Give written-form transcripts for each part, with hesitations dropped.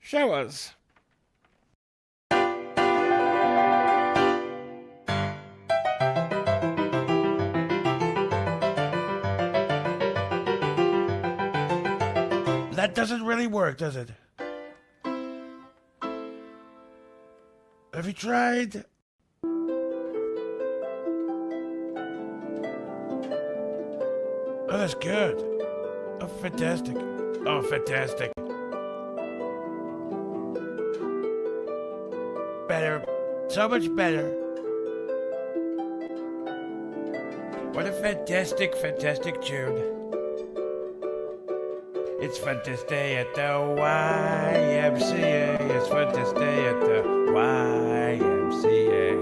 Show us. That doesn't really work, does it? Have you tried? Oh, that's good. Oh, fantastic. Oh, fantastic. Better. So much better. What a fantastic, fantastic tune. It's fun to stay at the YMCA. It's fun to stay at the YMCA.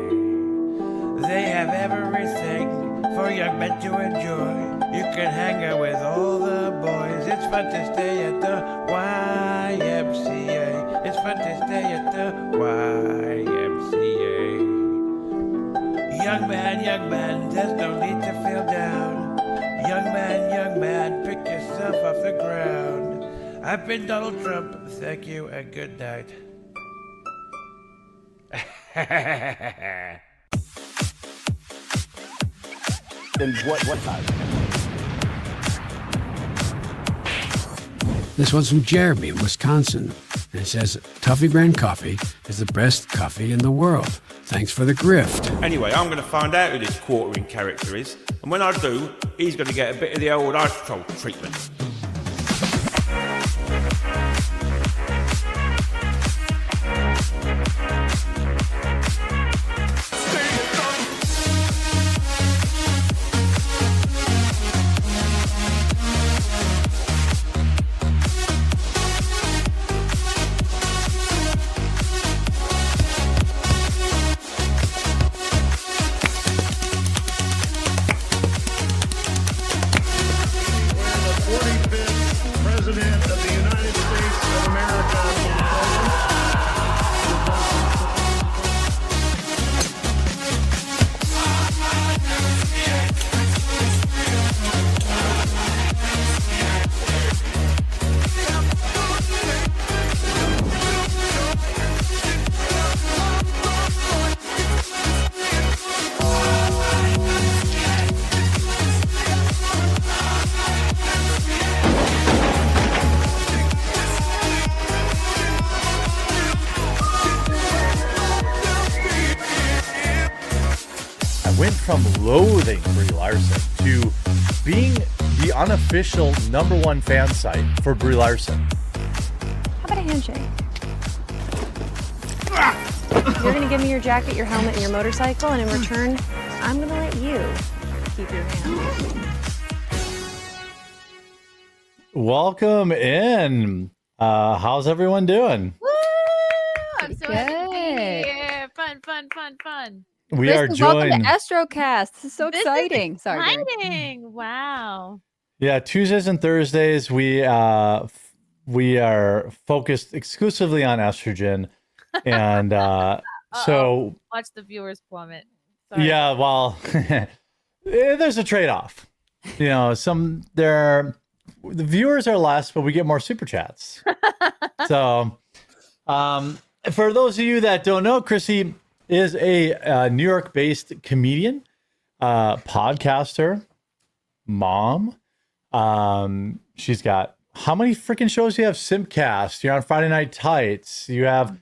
They have everything for young men to enjoy. You can hang out with all the boys. It's fun to stay at the YMCA. It's fun to stay at the YMCA. Young man, there's no need to feel down. Young man, pick yourself off the ground. I've been Donald Trump. Thank you and good night. Then what size? This one's from Jeremy in Wisconsin. And it says, Toffee brand coffee is the best coffee in the world. Thanks for the grift. Anyway, I'm going to find out who this quartering character is. And when I do, he's going to get a bit of the old ice troll treatment. From loathing Brie Larson to being the unofficial #1 fan site for Brie Larson. How about a handshake? You're going to give me your jacket, your helmet, and your motorcycle, and in return, I'm going to let you keep your hand. Welcome in. How's everyone doing? Woo! I'm so happy to be here. Fun. We Chris, are joined. Welcome to Astrocast. This is so exciting. Sorry. Exciting. Wow. Yeah, Tuesdays and Thursdays we are focused exclusively on estrogen, and so watch the viewers plummet. Sorry. yeah. Well, there's a trade-off. You know, the viewers are less, but we get more super chats. So, for those of you that don't know, Chrissy is a New York-based comedian, podcaster, mom. She's got how many freaking shows do you have? Simpcast. You're on Friday Night Tights. You have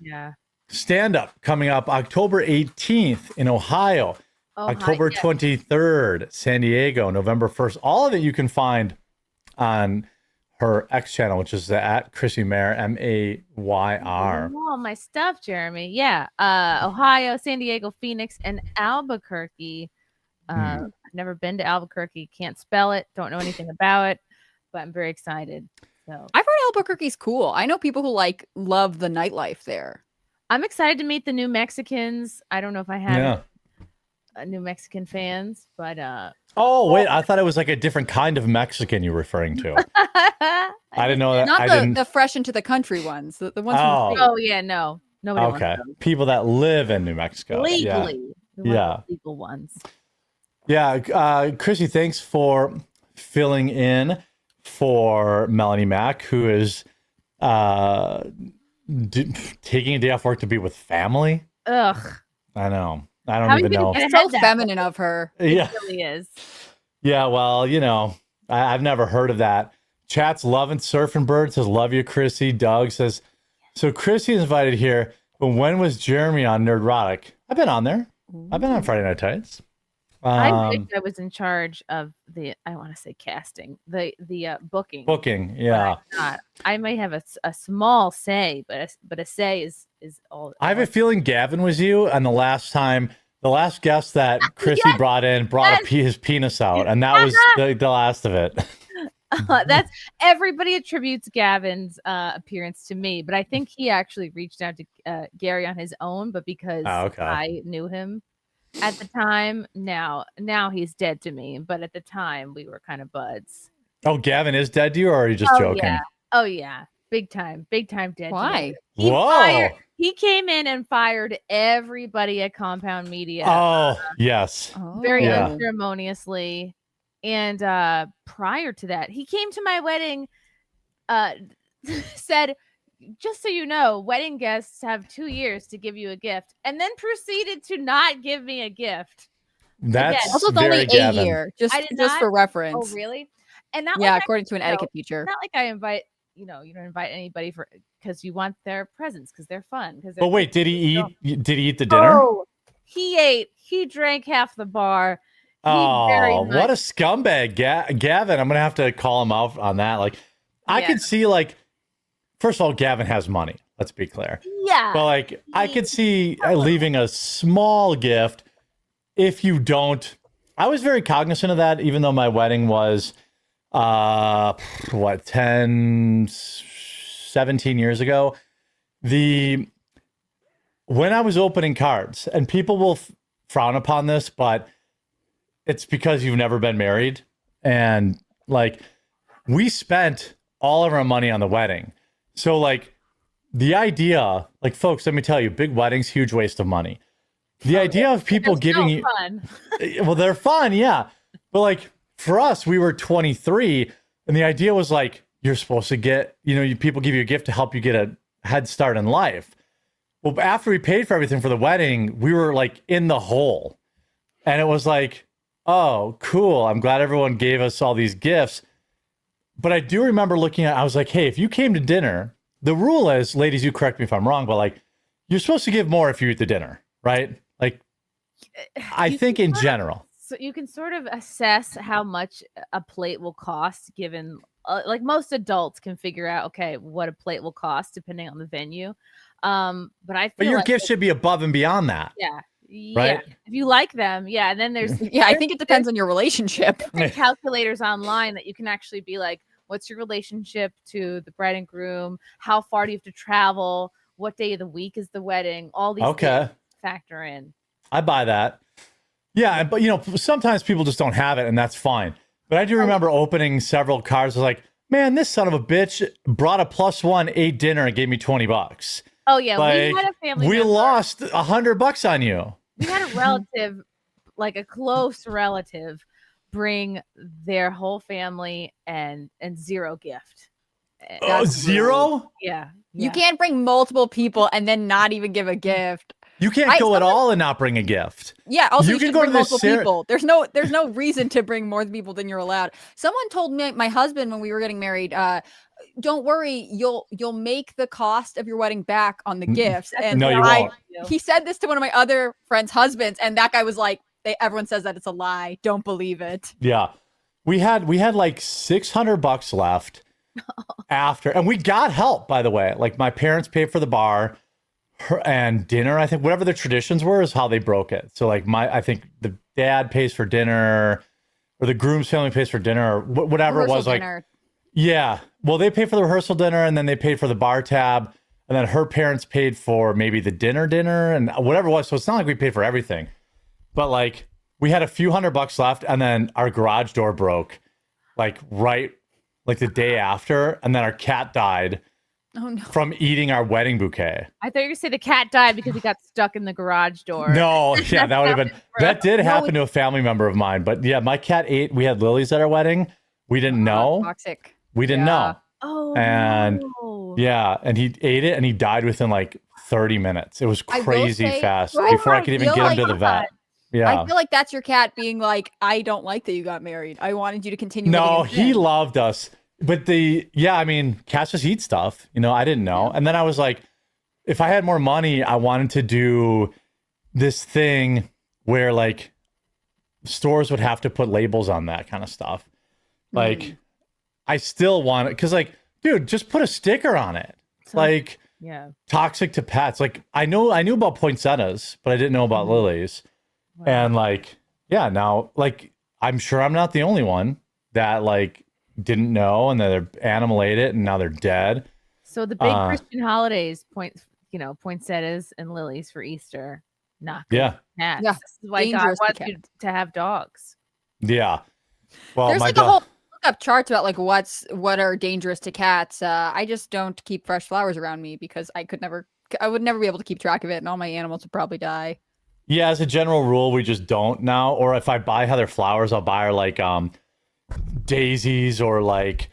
stand-up coming up October 18th in Ohio, October 23rd, San Diego, November 1st. All of it you can find on her X channel, which is at Chrissy Mayer, Mayr. Oh, my stuff, Jeremy. Yeah. Ohio, San Diego, Phoenix, and Albuquerque. I've never been to Albuquerque. Can't spell it. Don't know anything about it, but I'm very excited. So I've heard Albuquerque's cool. I know people who love the nightlife there. I'm excited to meet the New Mexicans. I don't know if I have New Mexican fans, but oh wait, I thought it was like a different kind of Mexican you're referring to. I didn't know that. Not the fresh into the country ones. The ones from the state. Oh yeah, no. Nobody wants those. People that live in New Mexico. Legally. Yeah. Legal ones. Yeah. Chrissy, thanks for filling in for Melanie Mack, who is taking a day off work to be with family. Ugh. I know. I don't How are you even gonna know. get So ahead that feminine of her. Yeah. It really is. Yeah. Well, I've never heard of that. Chat's loving surfing bird says, love you, Chrissy. Doug says, so Chrissy is invited here, but when was Jeremy on Nerdrotic? I've been on there. I've been on Friday Night Tights. I wish I was in charge of I want to say casting, the booking. Booking, but yeah. I'm not. I might have a small say, but a say is all. I have a feeling Gavin was you, and the last guest that Chrissy brought his penis out, and that was the last of it. That's everybody attributes Gavin's appearance to me, but I think he actually reached out to Gary on his own, but because I knew him at the time, now he's dead to me, but at the time we were kind of buds. Oh, Gavin is dead to you, or are you just joking? Oh yeah, big time dead. Why? He came in and fired everybody at Compound Media. Oh yes, very unceremoniously. And prior to that, he came to my wedding, said, just so you know, wedding guests have 2 years to give you a gift, and then proceeded to not give me a gift. That's also, it's only a year, just for reference. Oh, really? And not according to an etiquette teacher. Not like I invite, you don't invite anybody because you want their presents because they're fun. But wait, did he eat the dinner? Oh, he ate. He drank half the bar. Oh, what a scumbag, Gavin! I'm gonna have to call him out on that. Like, I could see, like, first of all, Gavin has money. Let's be clear. Yeah. But like, I could see leaving a small gift if you don't. I was very cognizant of that, even though my wedding was, 17 years ago. When I was opening cards, and people will frown upon this, but it's because you've never been married. And like, we spent all of our money on the wedding. So like, the idea, like, folks, let me tell you, big weddings, huge waste of money. The idea of people giving you, fun. Well, they're fun. Yeah. But like, for us, we were 23 and the idea was like, you're supposed to get, people give you a gift to help you get a head start in life. Well, after we paid for everything for the wedding, we were like in the hole. And it was like, oh, cool. I'm glad everyone gave us all these gifts. But I do remember I was like, hey, if you came to dinner, the rule is, ladies, you correct me if I'm wrong, but like, you're supposed to give more if you eat the dinner, right? Like, I think in general. So you can sort of assess how much a plate will cost given, like most adults can figure out, okay, what a plate will cost depending on the venue. But your gift should be above and beyond that. Yeah. Right? Yeah. If you like them, yeah. And then there's I think it depends on your relationship. Calculators online that you can actually be like, what's your relationship to the bride and groom? How far do you have to travel? What day of the week is the wedding? All these things factor in. I buy that. Yeah, but sometimes people just don't have it, and that's fine. But I do remember opening several cards. I was like, man, this son of a bitch brought a +1, ate dinner, and gave me $20. Oh yeah, like, we had a family. We lost $100 on you. We had a relative, like a close relative, bring their whole family and zero gift. Zero? Yeah. You can't bring multiple people and then not even give a gift. You can't go at all and not bring a gift. Yeah, also you can go to multiple this people. There's no reason to bring more people than you're allowed. Someone told me, my husband, when we were getting married, don't worry, you'll make the cost of your wedding back on the gifts. And no, you won't. He said this to one of my other friends' husbands, and that guy was like, everyone says that it's a lie. Don't believe it. Yeah. We had like $600 left after, and we got help, by the way. Like, my parents paid for the bar and dinner. I think whatever the traditions were is how they broke it. So like, I think the dad pays for dinner, or the groom's family pays for dinner, or whatever Rehearsal it was. dinner. Like, yeah, well, they paid for the rehearsal dinner, and then they paid for the bar tab, and then her parents paid for maybe the dinner and whatever it was. So it's not like we paid for everything, but like, we had a few $100 left, and then our garage door broke like the day after, and then our cat died. Oh, no. From eating our wedding bouquet. I thought you were going to say the cat died because he got stuck in the garage door. No, yeah, that would have been, that did happen to a family member of mine. But yeah, my cat ate, we had lilies at our wedding. We didn't know. Toxic. We didn't know. Oh, and no. Yeah, and he ate it and he died within like 30 minutes. It was I will crazy say- fast I before I could even feel get him like to the vet. Yeah. I feel like that's your cat being like, I don't like that you got married. I wanted you to continue. No, living in he sin." loved us. But I mean, cats just eat stuff. I didn't know. And then I was like, if I had more money, I wanted to do this thing where like stores would have to put labels on that kind of stuff. Like, I still want it because, like, dude, just put a sticker on it. Like, toxic to pets. Like, I knew about poinsettias, but I didn't know about lilies. Wow. And like, yeah, now like I'm sure I'm not the only one that like didn't know, and then their animal ate it, and now they're dead. So the big Christian holidays, poinsettias and lilies for Easter. Not good for cats. Yeah. This is why God Dangerous to wants you to have dogs. Yeah. Well, there's like a whole look up charts about like what are dangerous to cats. I just don't keep fresh flowers around me because I would never be able to keep track of it, and all my animals would probably die. Yeah, as a general rule, we just don't now. Or if I buy Heather flowers, I'll buy her like daisies or like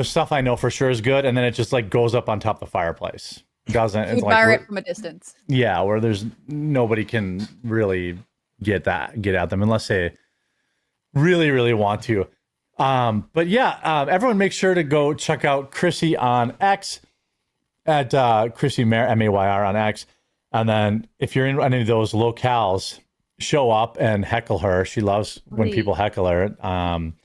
stuff I know for sure is good, and then it just like goes up on top of the fireplace. Doesn't you admire it from a distance? Yeah, where there's nobody can really get at them unless they really, really want to. But yeah, everyone make sure to go check out Chrissy on X at Chrissy Mayer, Mayr on X. And then if you're in any of those locales, show up and heckle her. She loves when people heckle her.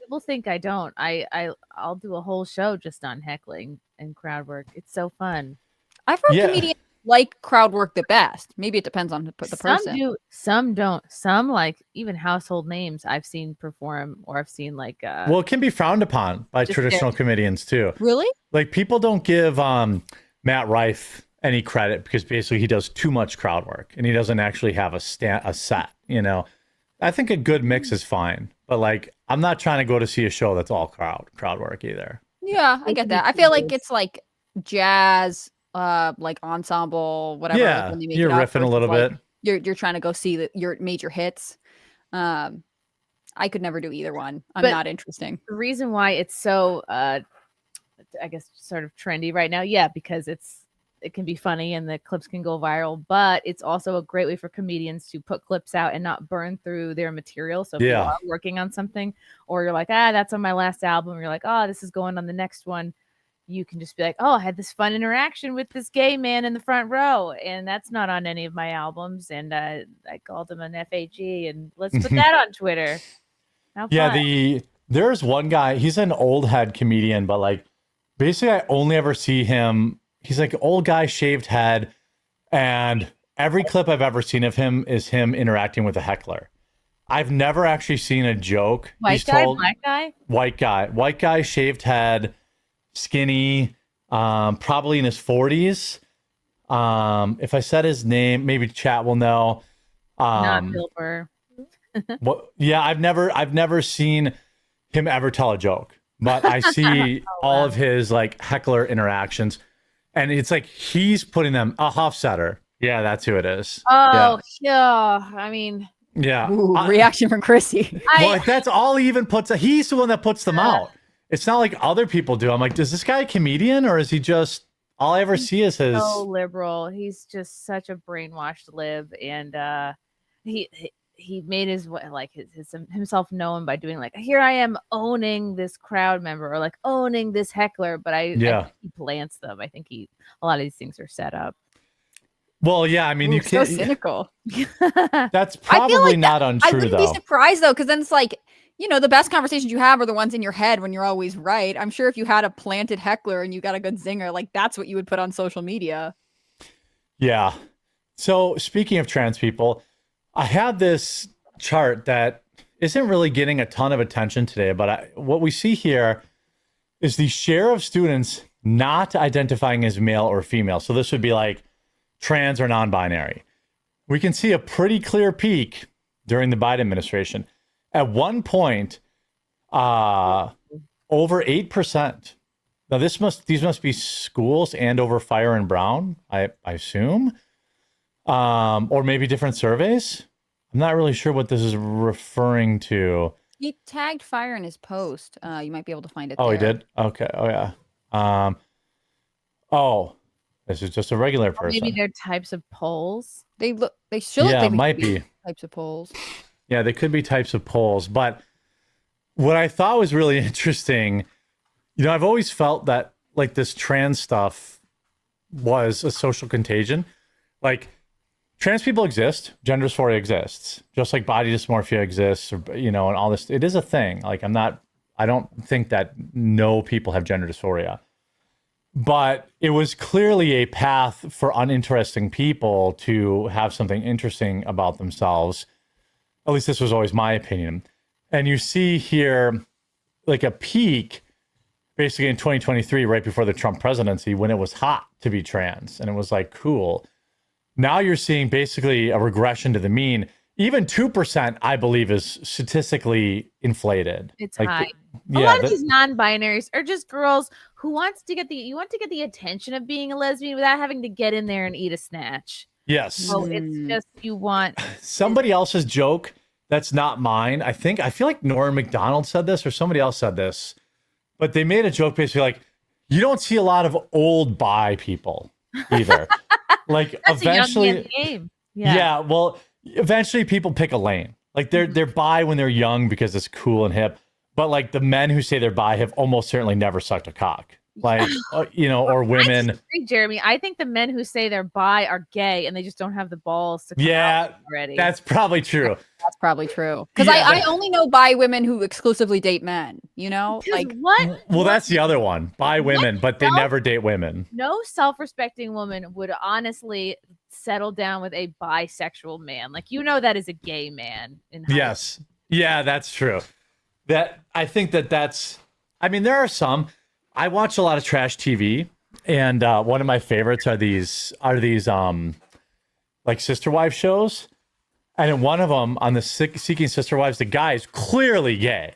People think I don't. I'll do a whole show just on heckling and crowd work. It's so fun. I've heard comedians like crowd work the best. Maybe it depends on the person. Some do, some don't. Some, like even household names, I've seen perform, or I've seen like. Well, it can be frowned upon by traditional comedians too. Really? Like people don't give Matt Rife any credit because basically he does too much crowd work and he doesn't actually have a set. I think a good mix is fine, but like I'm not trying to go to see a show that's all crowd work either. Yeah, I get that. I feel like it's like jazz, like ensemble, whatever. Yeah, like when they make you're it up riffing a little like, bit. You're trying to go see your major hits. I could never do either one. I'm not interesting. The reason why it's so, I guess, sort of trendy right now, because it can be funny and the clips can go viral, but it's also a great way for comedians to put clips out and not burn through their material. So if you are working on something, or you're like, that's on my last album, you're like, this is going on the next one, you can just be like, I had this fun interaction with this gay man in the front row, and that's not on any of my albums, and I called him an FAG, and let's put that on Twitter. There's one guy, he's an old head comedian, but like basically I only ever see him. He's like old guy, shaved head, and every clip I've ever seen of him is him interacting with a heckler. I've never actually seen a joke. Black guy? White guy, shaved head, skinny, probably in his 40s. If I said his name, maybe chat will know. Not Bill Burr. I've never seen him ever tell a joke, but I see all of his like heckler interactions. And it's like he's putting them a Hofstetter. Yeah, that's who it is. Oh, yeah. I mean, yeah. Ooh, reaction from Chrissy. Well, that's all he even puts. He's the one that puts them out. It's not like other people do. I'm like, is this guy a comedian or is he just? All I ever see is his. So liberal. He's just such a brainwashed lib, and he made himself known by doing like, here I am owning this crowd member or like owning this heckler, but I think he plants them. I think a lot of these things are set up. Well, yeah, I mean, you can't. So cynical. That's probably not untrue, I wouldn't be surprised though, because then it's like, the best conversations you have are the ones in your head when you're always right. I'm sure if you had a planted heckler and you got a good zinger, like that's what you would put on social media. Yeah. So speaking of trans people, I had this chart that isn't really getting a ton of attention today, but what we see here is the share of students not identifying as male or female. So this would be like trans or non-binary. We can see a pretty clear peak during the Biden administration. At one point, over 8%. Now these must be schools and over Fire and Brown, I assume. Or maybe different surveys. I'm not really sure what this is referring to. He tagged Fire in his post. You might be able to find it. Oh, he did? Okay. Oh, yeah. Oh, this is just a regular Or maybe person. they're types of poles. They should look Yeah, like they might could be be. types of poles. Yeah, they could be types of polls. But what I thought was really interesting, I've always felt that like this trans stuff was a social contagion. Like trans people exist, gender dysphoria exists, just like body dysmorphia exists, or, and all this. It is a thing. Like I don't think that no people have gender dysphoria. But it was clearly a path for uninteresting people to have something interesting about themselves. At least this was always my opinion. And you see here like a peak basically in 2023, right before the Trump presidency, when it was hot to be trans and it was like cool. Now you're seeing basically a regression to the mean. Even 2%, I believe, is statistically inflated. It's like, high. Yeah, a lot of these non-binaries are just girls who want to get the attention of being a lesbian without having to get in there and eat a snatch. yes. So it's just you want Somebody else's joke that's not mine. I feel like Norm Macdonald said this or somebody else said this, but they made a joke basically like, you don't see a lot of old bi people either. Like that's eventually, a young man's game. yeah. Well, eventually people pick a lane. Like they're bi when they're young because it's cool and hip. But like the men who say they're bi have almost certainly never sucked a cock. Like, or women. I disagree, Jeremy. I think the men who say they're bi are gay and they just don't have the balls to come out already. That's probably true. That's probably true. Because Yeah, I only know bi women who exclusively date men, Like what? Well, that's the other one. Bi women, but they never date women. No self-respecting woman would honestly settle down with a bisexual man. Like that is a gay man. Yes. Yeah, that's true. I think that's. I mean, there are some. I watch a lot of trash TV, and one of my favorites are these like sister wife shows. And in one of them, on the Seeking Sister Wives, the guy is clearly gay,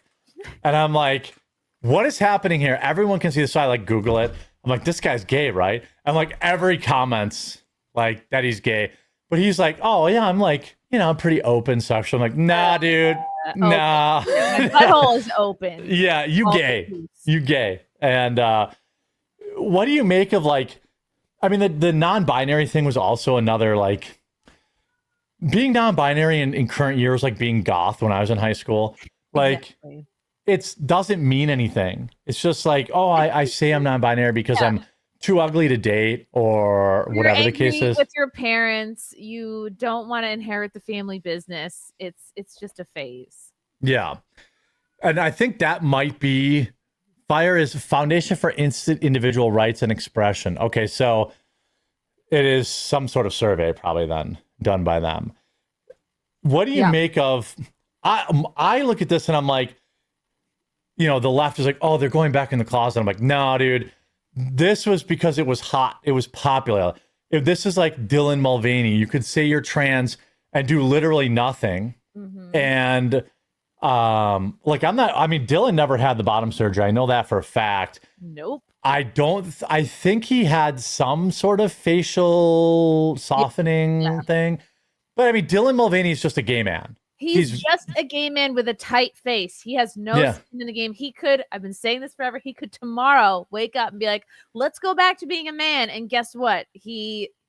and I'm like, what is happening here? Everyone can see this, so I like Google it. I'm like, this guy's gay, right? And like every comments like that he's gay, but he's like, oh yeah, I'm like, I'm pretty open sexual. I'm like, nah, dude, nah. My butthole is open. Yeah, you gay. And what do you make of like, I mean, the non-binary thing was also another like, being non-binary in current years, like being goth when I was in high school, like it doesn't mean anything. It's just like, oh, I say I'm non-binary because I'm too ugly to date or whatever the case is. With your parents, you don't want to inherit the family business. It's just a phase. Yeah. And I think that might be FIRE is Foundation for Instant Individual Rights and Expression. Okay, so it is some sort of survey probably then done by them. What do you make of I look at this and I'm like, the left is like, oh, they're going back in the closet. I'm like, no, dude, this was because it was hot. It was popular. If this is like Dylan Mulvaney, you could say you're trans and do literally nothing. Mm-hmm. And like Dylan never had the bottom surgery. I know that for a fact. Nope. I think he had some sort of facial softening thing. But I mean, Dylan Mulvaney is just a gay man. He's just a gay man with a tight face. He has no skin in the game. I've been saying this forever, he could tomorrow wake up and be like, let's go back to being a man. And guess what?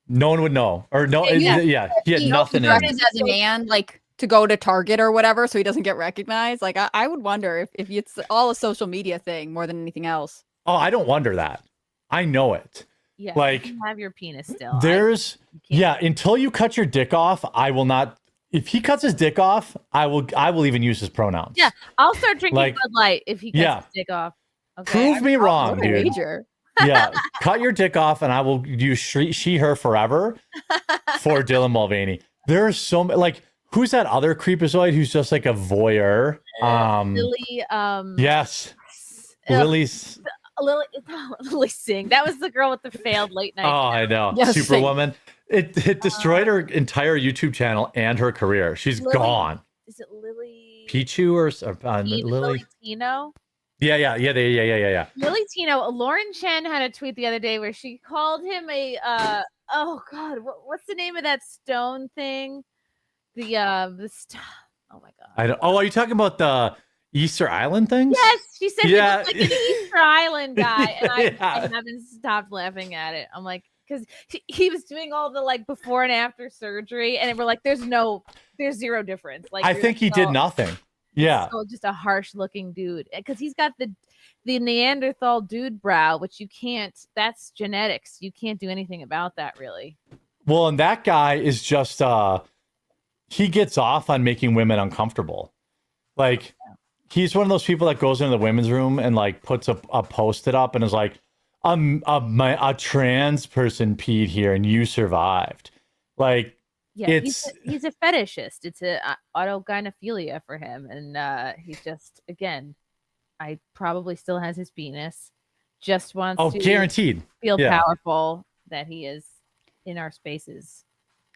No one would know. Or no, he had nothing in him. As a man, like to go to Target or whatever, so he doesn't get recognized. Like I would wonder if it's all a social media thing more than anything else. Oh, I don't wonder that. I know it. Yeah, like you have your penis still. Until you cut your dick off, I will not. If he cuts his dick off, I will even use his pronouns. Yeah, I'll start drinking Bud Light if he cuts his dick off. Okay. Prove me wrong, dude. Major. Yeah, cut your dick off, and I will use she her forever for Dylan Mulvaney. There's so many. Like, who's that other creepazoid who's just like a voyeur? Lily. Yes, Lily Singh. That was the girl with the failed late night. Oh, I know. Yes, Superwoman. It destroyed her entire YouTube channel and her career. She's gone. Is it Lily Pichu or Lily Tino? Yeah. Lily Tino. Lauren Chen had a tweet the other day where she called him a oh god, what's the name of that stone thing? Oh my god. I don't. Oh, are you talking about the Easter Island things? Yes, she said Yeah. he looked like an Easter Island guy, and I Yeah. haven't stopped laughing at it. I'm like, because he was doing all the like before and after surgery, and we're like, there's zero difference. Like, I think he did nothing. Yeah. still just a harsh looking dude because he's got the Neanderthal dude brow, which you can't. That's genetics. You can't do anything about that, really. Well, and that guy is just he gets off on making women uncomfortable. Like, he's one of those people that goes into the women's room and like puts a post-it up and is like, a trans person peed here and you survived. Like, Yeah, it's he's a fetishist. It's a autogynephilia for him, and he's just, again, I probably still has his penis. Just wants to guaranteed feel Yeah. powerful that he is in our spaces.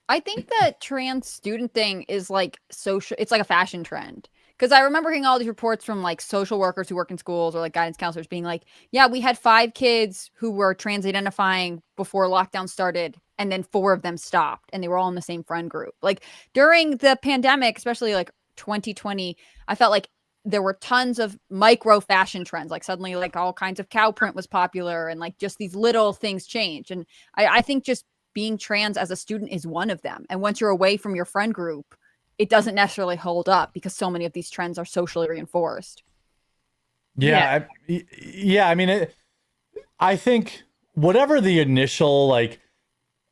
I think the trans student thing is like social. It's like a fashion trend. Because I remember hearing all these reports from like social workers who work in schools or like guidance counselors being like, yeah, we had 5 kids who were trans identifying before lockdown started. And then 4 of them stopped and they were all in the same friend group. Like during the pandemic, especially like 2020, I felt like there were tons of micro fashion trends. Like suddenly like all kinds of cow print was popular and like just these little things change. And I think just being trans as a student is one of them. And once you're away from your friend group, it doesn't necessarily hold up because so many of these trends are socially reinforced. Yeah. I mean, I think whatever the initial, like,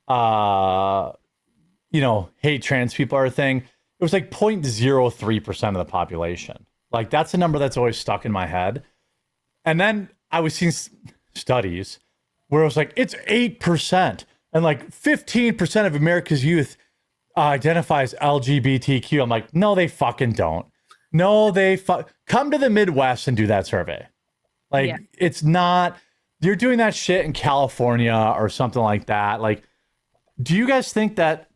hate trans people are thing, it was like 0.03% of the population. Like, that's a number that's always stuck in my head. And then I was seeing studies where it was like, it's 8%. And like 15% of America's youth identifies LGBTQ. I'm like, no, they fucking don't. No, come to the Midwest and do that survey. Like, It's not, you're doing that shit in California or something like that. Like, do you guys think that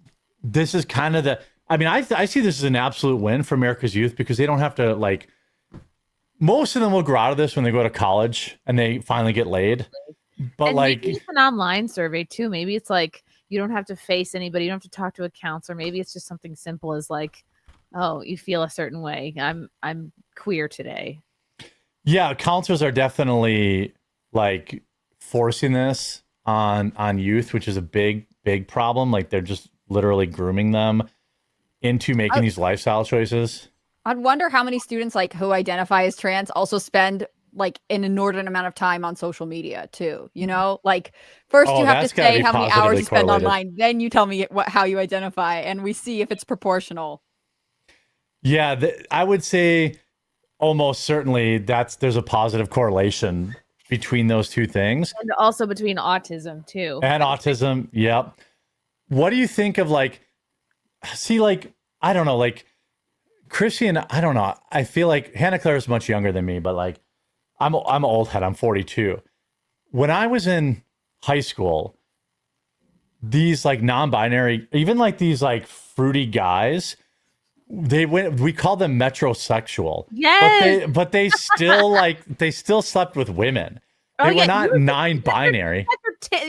this is kind of I see this as an absolute win for America's youth because they don't have to, like, most of them will grow out of this when they go to college and they finally get laid. But and like, maybe it's an online survey too. Maybe it's like you don't have to face anybody. You don't have to talk to a counselor. Maybe it's just something simple as like, oh, you feel a certain way. I'm queer today. Yeah, counselors are definitely like forcing this on youth, which is a big problem. Like, they're just literally grooming them into making these lifestyle choices. I'd wonder how many students like who identify as trans also spend like an inordinate amount of time on social media too. You know, like first you have to say how many hours you spend online, then you tell me how you identify, and we see if it's proportional. Yeah, I would say almost certainly there's a positive correlation between those two things. And also between autism too. And autism, yep. What do you think of like, I don't know, like Christian, I don't know. I feel like Hannah Claire is much younger than me, but like I'm an old head. I'm 42. When I was in high school, these like non-binary, even like these like fruity guys, we call them metrosexual. Yes. But they still they still slept with women. They were not non-binary.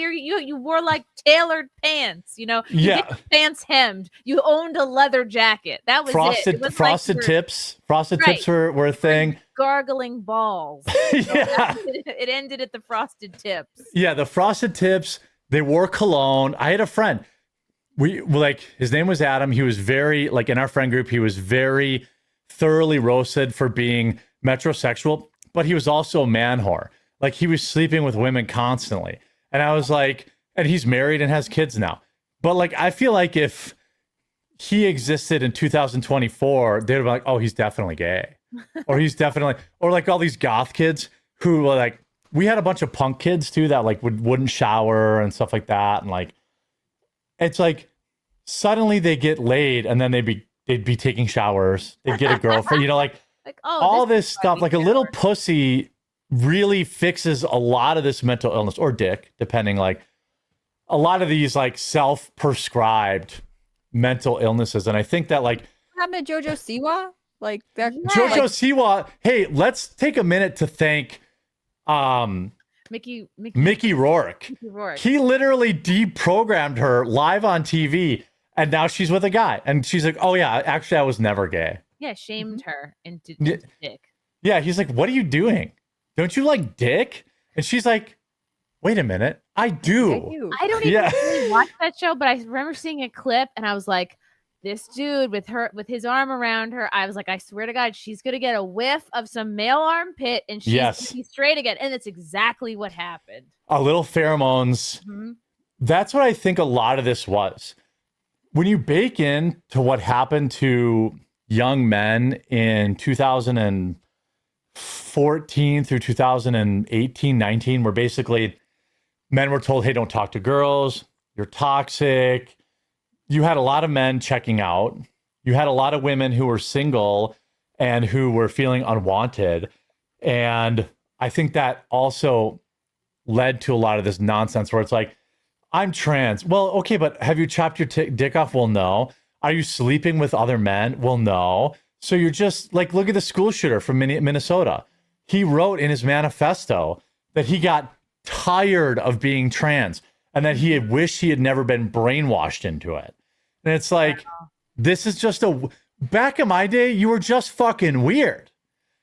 You wore like tailored pants, you know. You Yeah. get your pants hemmed. You owned a leather jacket. That was frosted tips. Frosted tips were a thing. Gargling balls. Yeah. It ended at the frosted tips. Yeah, the frosted tips. They wore cologne. I had a friend. His name was Adam. He was very, like, in our friend group, he was very thoroughly roasted for being metrosexual, but he was also a man whore. Like, he was sleeping with women constantly. And I was like, and he's married and has kids now. But like, I feel like if he existed in 2024, they'd be like, oh, he's definitely gay. Or he's definitely, or like all these goth kids who were like, we had a bunch of punk kids too that like wouldn't shower and stuff like that. And like, it's like, suddenly they get laid and then they'd be taking showers. They'd get a girlfriend, like all this stuff, like a little pussy really fixes a lot of this mental illness, or dick, depending, like a lot of these like self-prescribed mental illnesses. And I think that like what happened to Jojo Siwa? Like that Jojo Siwa, hey, let's take a minute to thank Mickey Rourke. Mickey Rourke. He literally deprogrammed her live on TV, and now she's with a guy. And she's like, oh yeah, actually I was never gay. Yeah, shamed her into dick. Yeah, he's like, what are you doing? Don't you like dick? And she's like, wait a minute, I do. I don't even Yeah. really watch that show, but I remember seeing a clip and I was like, this dude with his arm around her, I was like, I swear to God, she's gonna get a whiff of some male armpit and she's Yes. gonna be straight again. And that's exactly what happened. A little pheromones. Mhm. That's what I think a lot of this was. When you bake in to what happened to young men in 2014 through 2018, 19, where basically men were told, hey, don't talk to girls, you're toxic. You had a lot of men checking out. You had a lot of women who were single and who were feeling unwanted. And I think that also led to a lot of this nonsense where it's like, I'm trans. Well, okay, but have you chopped your dick off? Well, no. Are you sleeping with other men? Well, no. So you're just like, look at the school shooter from Minnesota. He wrote in his manifesto that he got tired of being trans and that he had wished he had never been brainwashed into it. And it's like, this is just back in my day, you were just fucking weird.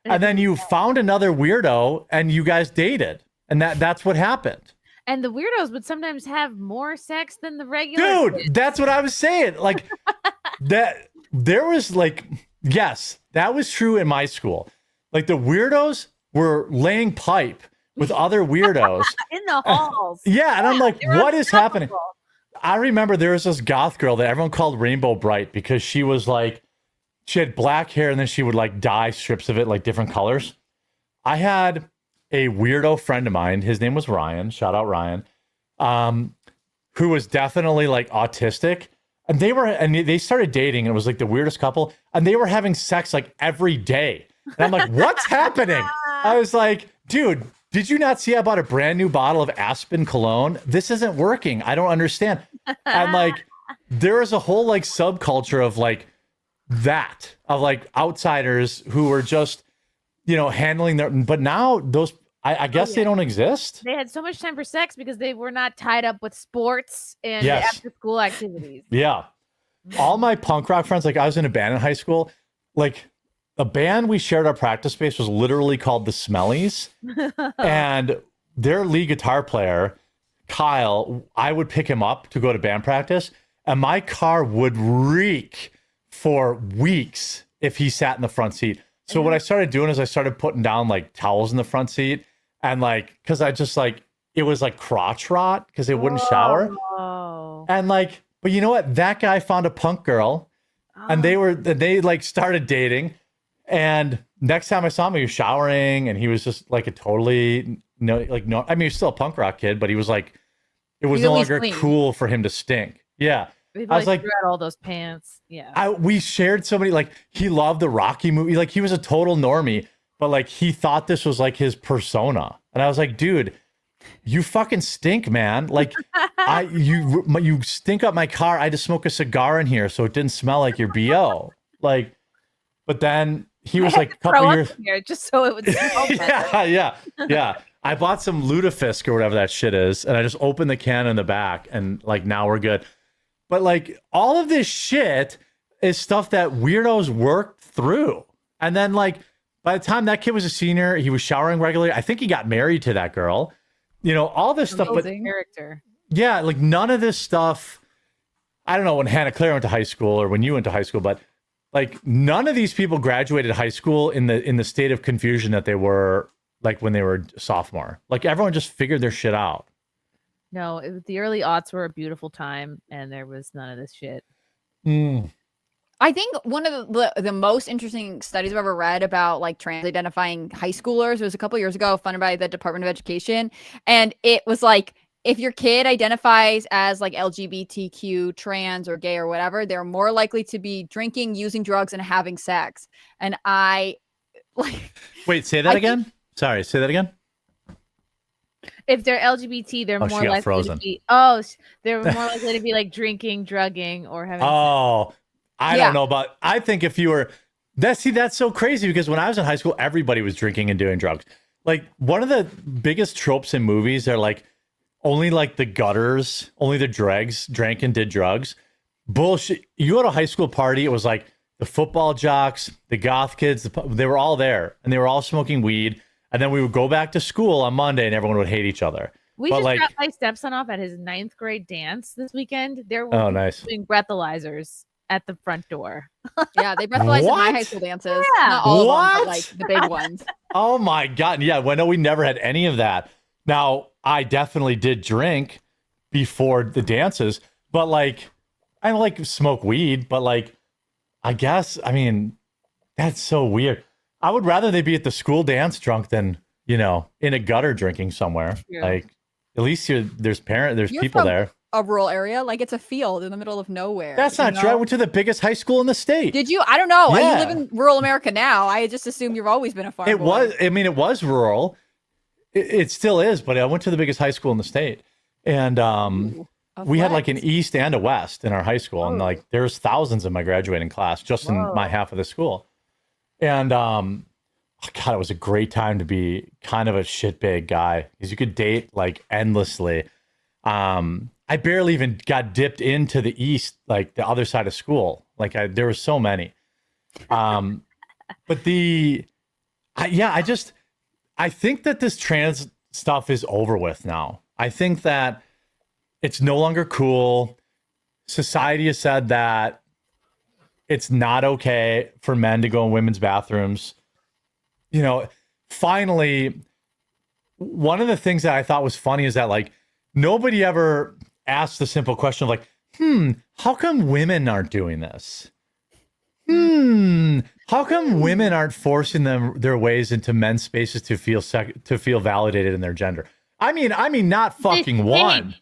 And then you found another weirdo and you guys dated. And that's what happened. And the weirdos would sometimes have more sex than the regular Dude, kids. that's what I was saying. Like that there was like, yes, that was true in my school. Like the weirdos were laying pipe with other weirdos in the halls. Yeah, and I'm like, they were what is happening? unstoppable. I remember there was this goth girl that everyone called Rainbow Bright because she was like, she had black hair and then she would like dye strips of it like different colors. I had a weirdo friend of mine. His name was Ryan. Shout out Ryan, who was definitely like autistic. And they started dating. And it was like the weirdest couple. And they were having sex like every day. And I'm like, what's happening? I was like, dude, did you not see I bought a brand new bottle of Aspen cologne? This isn't working. I don't understand. And like, there is a whole like subculture of like that, of like outsiders who were just, handling their, but now those, I guess they don't exist. They had so much time for sex because they were not tied up with sports and Yes. after school activities. Yeah. All my punk rock friends, like I was in a band in high school, like a band we shared our practice space was literally called the Smellies. And their lead guitar player, Kyle, I would pick him up to go to band practice and my car would reek for weeks if he sat in the front seat. So what I started doing is I started putting down like towels in the front seat and like, cause I just like, it was like crotch rot because they wouldn't shower. Oh. And like, but you know what? That guy found a punk girl and they like started dating. And next time I saw him, he was showering and he was just like I mean, he was still a punk rock kid, but he was like, it was He's no always longer clean. cool for him to stink. Yeah. People I was like, threw out all those pants. Yeah. we shared so many, like he loved the Rocky movie. Like he was a total normie, but like he thought this was like his persona. And I was like, dude, you fucking stink, man. Like you stink up my car. I had to smoke a cigar in here so it didn't smell like your BO. Like, but then he was like a couple Throw up years. in here just so it would smell better. Yeah. I bought some Lutefisk or whatever that shit is, and I just opened the can in the back, and like now we're good. But like all of this shit is stuff that weirdos worked through. And then like by the time that kid was a senior, he was showering regularly. I think he got married to that girl. All this stuff. But Character. yeah, like none of this stuff. I don't know when Hannah Claire went to high school or when you went to high school, but like none of these people graduated high school in the state of confusion that they were like when they were sophomore. Like everyone just figured their shit out. No, the early aughts were a beautiful time, and there was none of this shit. I think one of the most interesting studies I've ever read about like trans identifying high schoolers was a couple years ago, funded by the Department of Education, and it was like if your kid identifies as like LGBTQ, trans, or gay or whatever, they're more likely to be drinking, using drugs, and having sex. And I like. Wait, say that again. Sorry, say that again. If they're LGBT, they're Oh, more she got likely frozen. to be. They're more likely to be like drinking, drugging, or having. Oh, I Yeah. don't know about. I think if you were that's so crazy because when I was in high school, everybody was drinking and doing drugs. Like one of the biggest tropes in movies are like only like the gutters, only the dregs drank and did drugs. Bullshit. You go to a high school party, it was like the football jocks, the goth kids, they were all there, and they were all smoking weed. And then we would go back to school on Monday, and everyone would hate each other. We But, just like, dropped my stepson off at his 9th grade dance this weekend. There were oh, people nice. doing breathalyzers at the front door. Yeah, they breathalyzed at my What? high school dances. Yeah. Not all of them, What? but like the big ones. Oh my God. Yeah. Well, no, we never had any of that. Now, I definitely did drink before the dances, but like, I like smoke weed, but like, I guess, I mean, that's so weird. I would rather they be at the school dance drunk than, in a gutter drinking somewhere. Yeah. Like, at least there's You're people from there. A rural area, like it's a field in the middle of nowhere. That's not true. I went to the biggest high school in the state. Did you? I don't know. You Yeah. live in rural America now. I just assume you've always been a farm It boy. was, I mean, it was rural. It still is, but I went to the biggest high school in the state. And we had like an east and a west in our high school. And like there's thousands in my graduating class just in my half of the school. And God, it was a great time to be kind of a shitbag guy because you could date like endlessly. I barely even got dipped into the east, like the other side of school. Like there were so many. But I think that this trans stuff is over with now. I think that it's no longer cool. Society has said that it's not okay for men to go in women's bathrooms. Finally, one of the things that I thought was funny is that like nobody ever asked the simple question of like, how come women aren't doing this? How come women aren't forcing their ways into men's spaces to feel validated in their gender? I mean, not fucking one.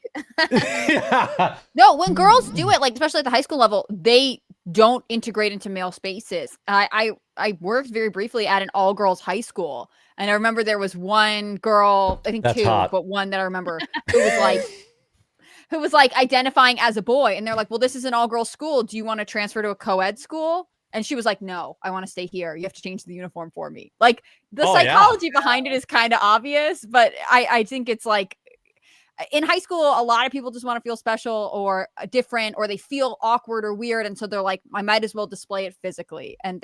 Yeah. No, when girls do it, like especially at the high school level, they don't integrate into male spaces. I worked very briefly at an all-girls high school, and I remember there was one girl, I think That's two, hot. but one that I remember who was like identifying as a boy, and they're like, "Well, this is an all-girls school. Do you want to transfer to a co-ed school?" And she was like, "No, I want to stay here. You have to change the uniform for me." Like the psychology behind it is kind of obvious, but I think it's like in high school, a lot of people just want to feel special or different, or they feel awkward or weird. And so they're like, I might as well display it physically. And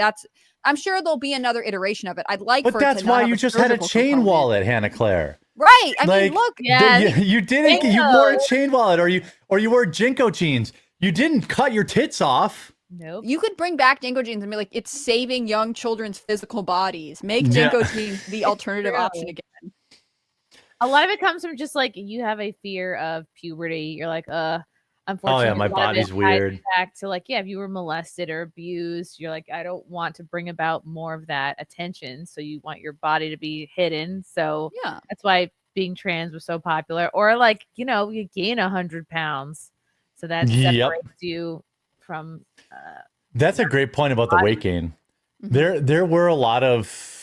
I'm sure there'll be another iteration of it. I'd like But for it that's to not why have you a just had a surgical chain component. wallet, Hannah Claire. Right. I Like, mean, look. Yeah. You didn't. You wore a chain wallet, or you wore Jinko jeans. You didn't cut your tits off. Nope. You could bring back Jinko jeans and be like, it's saving young children's physical bodies. Make Jinko jeans the alternative option again. A lot of it comes from just like you have a fear of puberty. You're like, unfortunately, Oh yeah, my a lot of body's it ties weird. back to like, yeah, if you were molested or abused, you're like, I don't want to bring about more of that attention. So you want your body to be hidden. So Yeah. that's why being trans was so popular. Or like, you gain 100 pounds, so that Yep. separates you from. That's a great point about the weight gain. There were a lot of.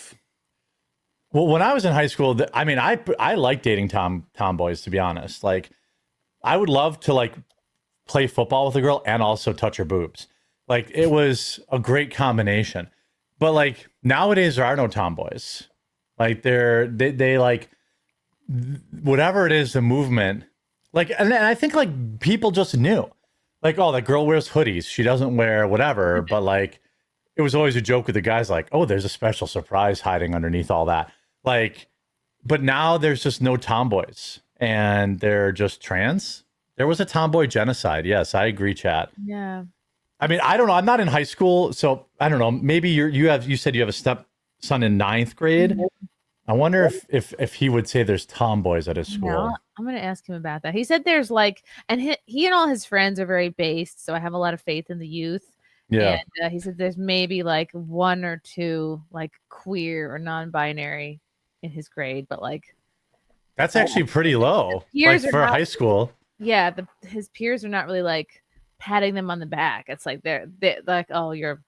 Well, when I was in high school, I like dating tomboys, to be honest. Like, I would love to like play football with a girl and also touch her boobs. Like, it was a great combination. But like nowadays, there are no tomboys. Like they like whatever it is, the movement. Like, and I think like people just knew, like, oh, that girl wears hoodies. She doesn't wear whatever. But like, it was always a joke with the guys, like, oh, there's a special surprise hiding underneath all that. Like, but now there's just no tomboys and they're just trans. There was a tomboy genocide. Yes, I agree, chat. Yeah. I mean, I don't know. I'm not in high school, so I don't know. Maybe you said you have a stepson in 9th grade. I wonder if he would say there's tomboys at his school. No, I'm going to ask him about that. He said there's like, and he and all his friends are very based. So I have a lot of faith in the youth. Yeah. And he said there's maybe like 1 or 2 like queer or non-binary in his grade, but like That's actually pretty low. Peers Like are for not- high school. yeah, his peers are not really like patting them on the back. It's like they're like, oh, you've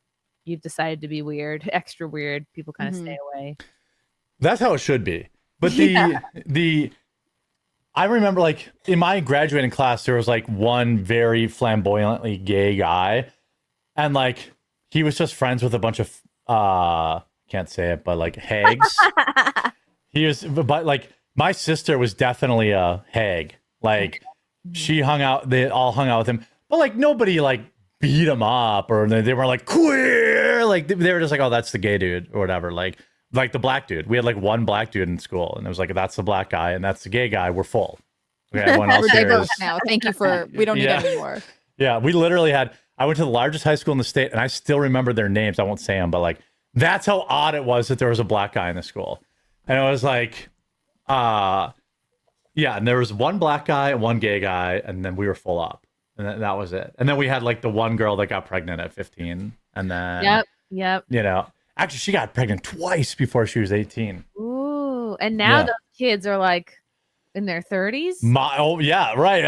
decided to be weird, extra weird. People kind of stay away. That's how it should be. But I remember like in my graduating class, there was like one very flamboyantly gay guy. And like he was just friends with a bunch of can't say it, but like hags. But like my sister was definitely a hag. Like she hung out, they all hung out with him. But like nobody like beat him up, or they were like queer, like they were just like, oh, that's the gay dude or whatever. Like the black dude. We had like one black dude in school, and it was like, that's the black guy and that's the gay guy. We're full. Okay, everyone else We're here diverse is- now. Thank you for. We don't need Yeah. any more. Yeah, we literally had. I went to the largest high school in the state, and I still remember their names. I won't say them, but like that's how odd it was that there was a black guy in the school, and it was like, yeah, and there was one black guy and one gay guy, and then we were full up, and that was it. And then we had like the one girl that got pregnant at 15, and then Yep. you know, actually she got pregnant twice before she was 18. Ooh, and now Yeah. those kids are like in their 30s. Oh yeah, right.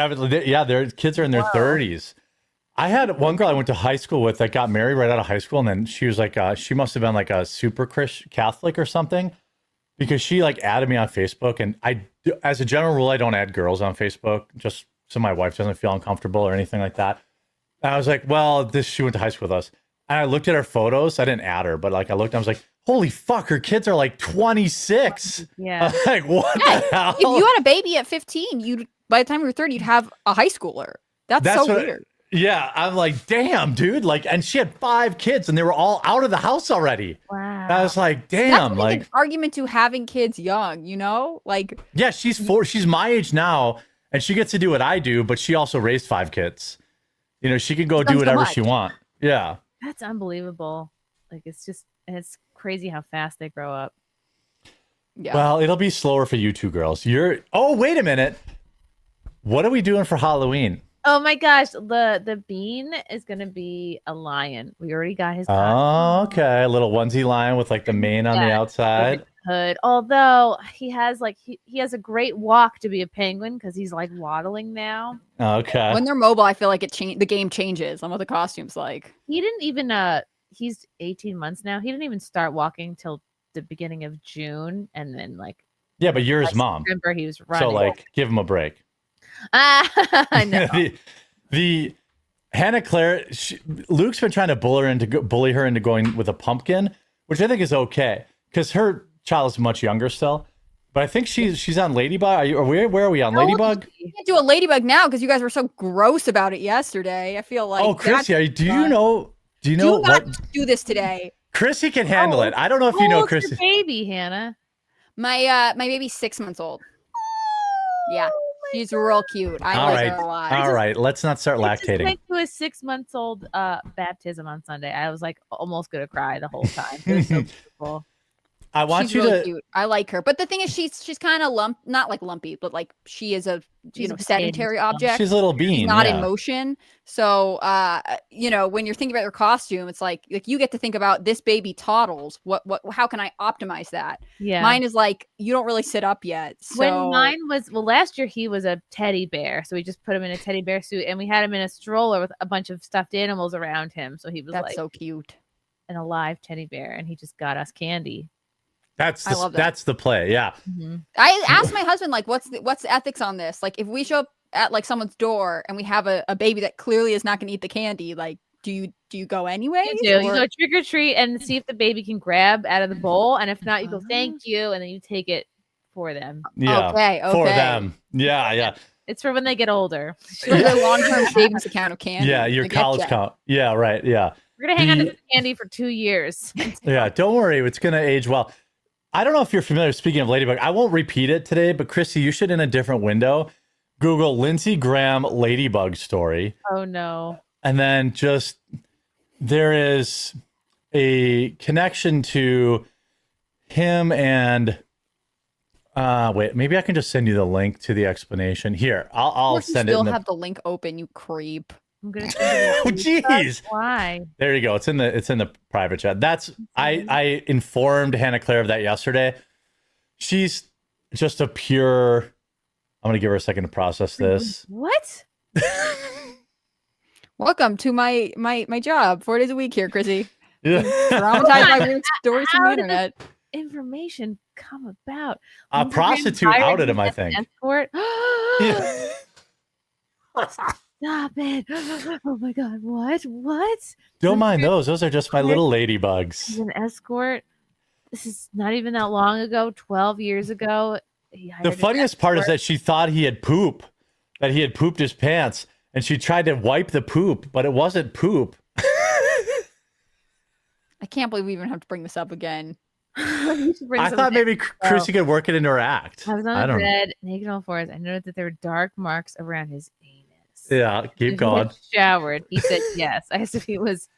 Yeah, their kids are in their 30s. I had one girl I went to high school with that got married right out of high school, and then she was like, she must have been like a super Christian Catholic or something, because she like added me on Facebook, and as a general rule, I don't add girls on Facebook just so my wife doesn't feel uncomfortable or anything like that. And I was like, well, she went to high school with us, and I looked at her photos. I didn't add her, but like I looked, and I was like, holy fuck, her kids are like 26. Yeah. Like what the hell? If you had a baby at 15, you'd by the time you were 30, you'd have a high schooler. That's so what- weird. Yeah, I'm like, damn, dude. Like, and she had 5 kids, and they were all out of the house already. Wow. I was like, That's damn, like like, an argument to having kids young, you know? Like, yeah, she's 4. She's my age now, and she gets to do what I do, but she also raised 5 kids. You know, she can go do so whatever much. she wants. Yeah. That's unbelievable. Like it's crazy how fast they grow up. yeah. Well, it'll be slower for you two girls. Oh, wait a minute. What are we doing for Halloween? Oh my gosh, the bean is gonna be a lion. We already got his Oh, okay. A little onesie lion with like the mane on the Yeah. outside. hood. Although he has like he has a great walk to be a penguin because he's like waddling now. Okay. When they're mobile, I feel like the game changes on what the costume's like. He didn't even he's 18 months now. He didn't even start walking till the beginning of June, and then like Yeah, but you're his by mom. September he was running. So like, give him a break. I know. the Hannah Claire, Luke's been trying to bully her into going with a pumpkin, which I think is okay because her child is much younger still. But I think she's on Ladybug. Where are we on How old is Ladybug? he? You can't do a ladybug now because you guys were so gross about it yesterday. I feel like Oh, Chrissy, do you know do what? not do this today. Chrissy can handle it. I don't know if you How know old's your Chrissy. baby, Hannah. My baby's 6 months old. Yeah, she's real cute. I All like right, her a lot. all right. Let's not start I just lactating. went to a 6-month-old baptism on Sunday. I was like almost gonna cry the whole time. It was so beautiful. I want She's you really to. cute. I like her, but the thing is, she's kind of not like lumpy, but like she is a She's a sedentary baby. object. She's a little bean. Not yeah. in motion. So when you're thinking about your costume, it's like you get to think about this baby toddles. What how can I optimize that? Yeah. Mine is like you don't really sit up yet. So When mine was last year he was a teddy bear, so we just put him in a teddy bear suit and we had him in a stroller with a bunch of stuffed animals around him. So he was that's like so cute. an alive teddy bear, and he just got us candy. That's I love that. that's the play. Yeah. I asked my husband like what's the ethics on this? Like if we show up at like someone's door and we have a baby that clearly is not going to eat the candy, like do you go anyway? You go trick or treat and see if the baby can grab out of the bowl, and if not, you go thank you, and then you take it for them. Yeah. Okay. For them. Yeah. Yeah. It's for when they get older. For their long-term savings account of candy. Yeah. Your I getcha. college count. Yeah. Right. Yeah. We're gonna hang on to The- this candy for 2 years. Yeah, don't worry. It's going to age well. I don't know if you're familiar. Speaking of Ladybug, I won't repeat it today, but Christy, you should, in a different window, Google Lindsey Graham Ladybug story. Oh no. And then just there is a connection to him and wait, maybe I can just send you the link to the explanation. Here, I'll Of course you send it. still In the, have the link open, you creep. I'm gonna send oh, it to you. jeez. Why? There you go. It's in the private chat. That's I informed Hannah Claire of that yesterday. She's just a pure. I'm gonna give her a second to process this. What? Welcome to my job. 4 days a week here, Chrissy. Yeah. Traumatized by weird stories from the How did internet. Information come about. A Lindsey Graham prostitute hired outed him, you I as an think. Escort. Yeah. Stop it. Oh my god. What? Don't mind those. Those are just my little ladybugs. He's an escort. This is not even that long ago, 12 years ago. He hired The an funniest part is escort. that she thought he had pooped his pants. and she tried to wipe the poop, but it wasn't poop. I can't believe we even have to bring this up again. You should bring I some thought maybe next Chrissy show. could work it into her act. I was on I the don't know. bed, naked on all fours. I noticed that there were dark marks around his anus. Yeah, keep If he had going. showered. He said yes. I asked if it was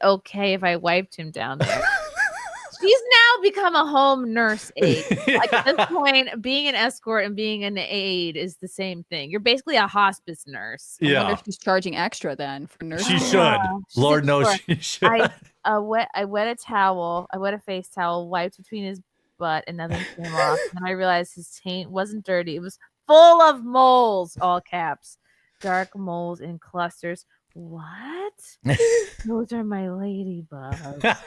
okay if I wiped him down there. She's now become a home nurse aide. Like at this point, being an escort and being an aide is the same thing. You're basically a hospice nurse. I wonder Yeah, if she's charging extra then for nursing. she should. She's Lord a knows sure. she should. I wet a towel. I wet a face towel, wiped between his butt, and nothing came off. And I realized his taint wasn't dirty. It was full of moles, all caps, dark moles in clusters. What? Those are my ladybugs.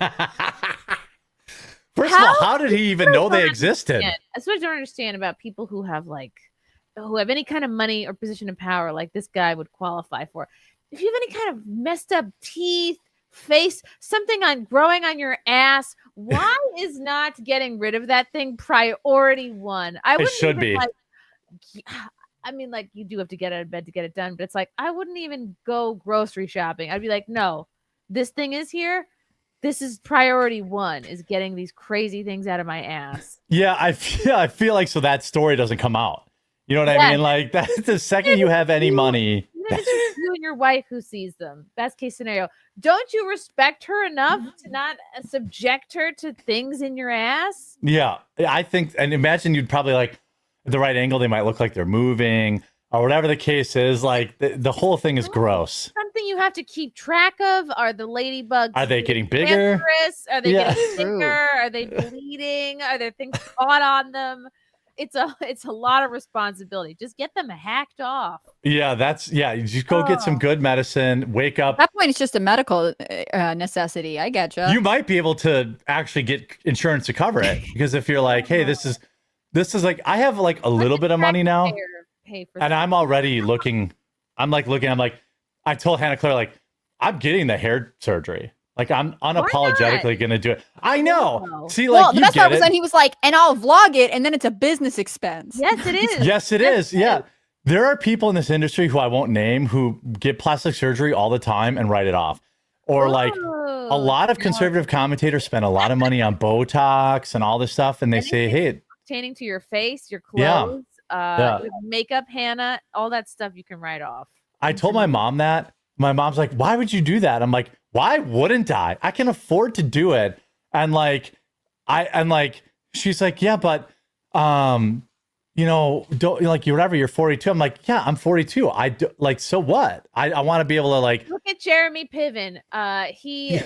First of all, how did he even know they existed? That's what I don't understand about people who have any kind of money or position of power, like this guy would qualify for. If you have any kind of messed up teeth, face, something growing on your ass, why is not getting rid of that thing priority one? It should be. You do have to get out of bed to get it done, but it's like I wouldn't even go grocery shopping. I'd be like, no, this thing is here. This is priority one, is getting these crazy things out of my ass. Yeah, I feel like so that story doesn't come out. You know what I mean? Like that's the second you have any money. Even if it's just you and your wife who sees them. Best case scenario. Don't you respect her enough to not subject her to things in your ass? Yeah, I think, and imagine you'd probably like at the right angle, they might look like they're moving or whatever the case is. Like the whole thing is gross. Something you have to keep track of. Are the ladybugs? Are they getting bigger? Cancerous? Are they Yeah. getting bigger? Are they bleeding? Are there things caught on them? It's a lot of responsibility. Just get them hacked off. Yeah, you just go get some good medicine, wake up. At that point, it's just a medical necessity. I getcha. You might be able to actually get insurance to cover it because if you're like, hey, this is like, I have like a little bit of money now Pay for and I'm already looking, I'm like, I told Hannah Claire, like, I'm getting the hair surgery. Like I'm unapologetically going to do it. I know. No. See, like the best part was then he was like, and I'll vlog it, and then it's a business expense. Yes, it is. Yes, it is. Yeah. There are people in this industry who I won't name who get plastic surgery all the time and write it off. Or like a lot of conservative commentators spend a lot of money on Botox and all this stuff. And they say, hey, pertaining to your face, your clothes, your makeup, Hannah, all that stuff you can write off. I told my mom that. My mom's like, why would you do that? I'm like, why wouldn't I? I can afford to do it. And she's like, yeah, but don't whatever, you're 42. I'm like, yeah, I'm 42. I do, like, so what? I want to be able to like look at Jeremy Piven.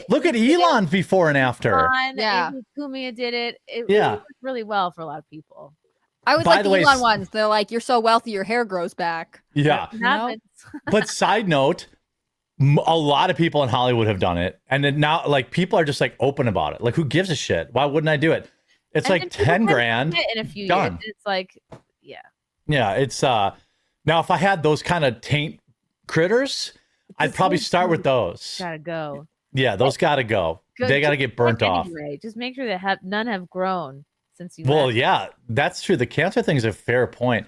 Look at Elon before and after. Yeah. Kumia did it. It Yeah. worked really well for a lot of people. I always By like the the way, Elon ones. They're like, you're so wealthy, your hair grows back. Yeah. You know? Happens. But side note, a lot of people in Hollywood have done it. And then now like people are just like open about it. Like who gives a shit? Why wouldn't I do it? It's And like then people 10 have grand. it in a few done. years. It's like, yeah. Yeah, it's now if I had those kind of taint critters, I'd probably start with those. Gotta go. Yeah, those gotta go. They gotta get burnt off. Anyway. Just make sure that none have grown since you Well, left. yeah, that's true. The cancer thing is a fair point.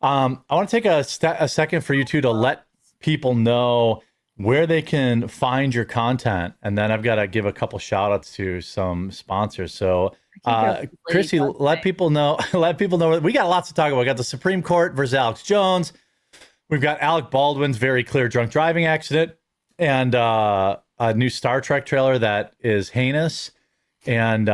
I want to take a second for you two to let people know where they can find your content, and then I've got to give a couple shout outs to some sponsors. So Chrissy, let people know we got lots to talk about. We got the Supreme Court versus Alex Jones. We've got Alec Baldwin's very clear drunk driving accident, and a new Star Trek trailer that is heinous. And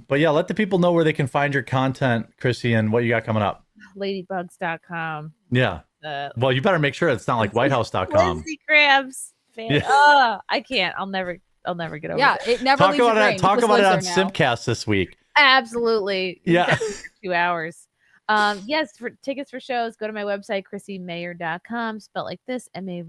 but yeah, let the people know where they can find your content, Chrissy, and what you got coming up. Ladybugs.com. Yeah. Well, you better make sure it's not like whitehouse.com. Lindsay Krabs. Yeah. I can't. I'll never get over Yeah, that. it never Talk leaves your about brain. it. Talk just about it on lives there now. Simpcast this week. Absolutely. Yeah. For 2 hours. Yes, for tickets for shows, go to my website, chrissymayer.com, spelled like this, Mayr.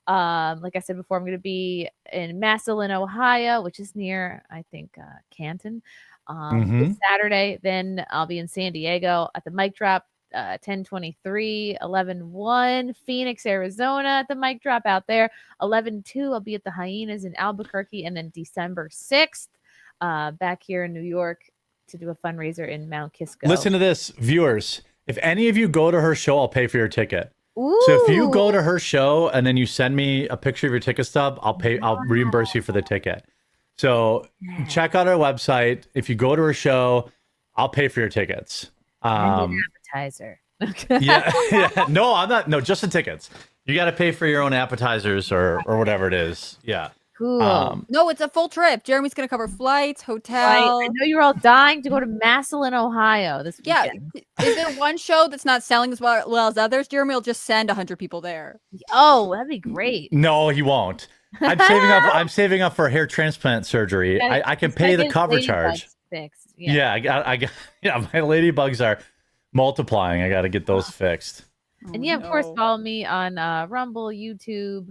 Like I said before, I'm going to be in Massillon, Ohio, which is near, I think, Canton, this Saturday. Then I'll be in San Diego at the Mic Drop, 10/23, 11/1, Phoenix, Arizona at the Mic Drop out there. 11/2, I'll be at the Hyenas in Albuquerque. And then December 6th, back here in New York to do a fundraiser in Mount Kisco. Listen to this, viewers. If any of you go to her show, I'll pay for your ticket. Ooh. So if you go to her show and then you send me a picture of your ticket stub, I'll reimburse you for the ticket. So check out our website. If you go to her show, I'll pay for your tickets. And an appetizer. Yeah. No, I'm not. No, just the tickets. You got to pay for your own appetizers or whatever it is. Yeah. Cool. No, it's a full trip. Jeremy's going to cover flights, hotel. I know you're all dying to go to Massillon, Ohio this weekend. Is there one show that's not selling as well as others? Jeremy will just send 100 people there. Oh, that'd be great. No, he won't. I'm saving up for hair transplant surgery. I can pay the cover charge. Fixed. Yeah, I got. Yeah, my ladybugs are multiplying. I got to get those fixed. And yeah, of course, follow me on Rumble, YouTube,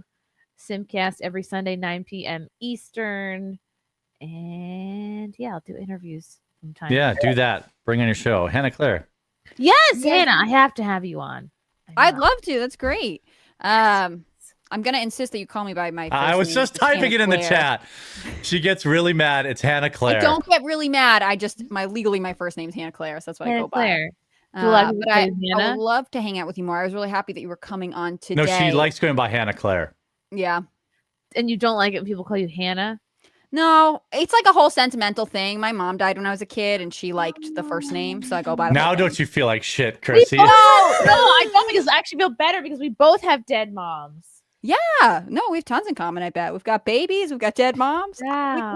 Simcast every Sunday, 9 p.m. Eastern. And yeah, I'll do interviews from time to time. Do that. Bring on your show. Hannah Claire. Yes, Hannah, I have to have you on. I'd love to. That's great. I'm going to insist that you call me by my first I was name. just It's typing Hannah it in the Claire. chat. She gets really mad. It's Hannah Claire. I don't get really mad. I just, legally, my first name's Hannah Claire, so that's what I Hannah go Claire. by. Do a lot of people But call I you Hannah? would love to hang out with you more. I was really happy that you were coming on today. No, she likes going by Hannah Claire. Yeah. And you don't like it when people call you Hannah? No, it's like a whole sentimental thing. My mom died when I was a kid, and she liked the first name, so I go by. Now, don't you feel like shit, Chrissy? No, I don't, because I actually feel better because we both have dead moms. Yeah, no, we have tons in common. I bet we've got babies, we've got dead moms. We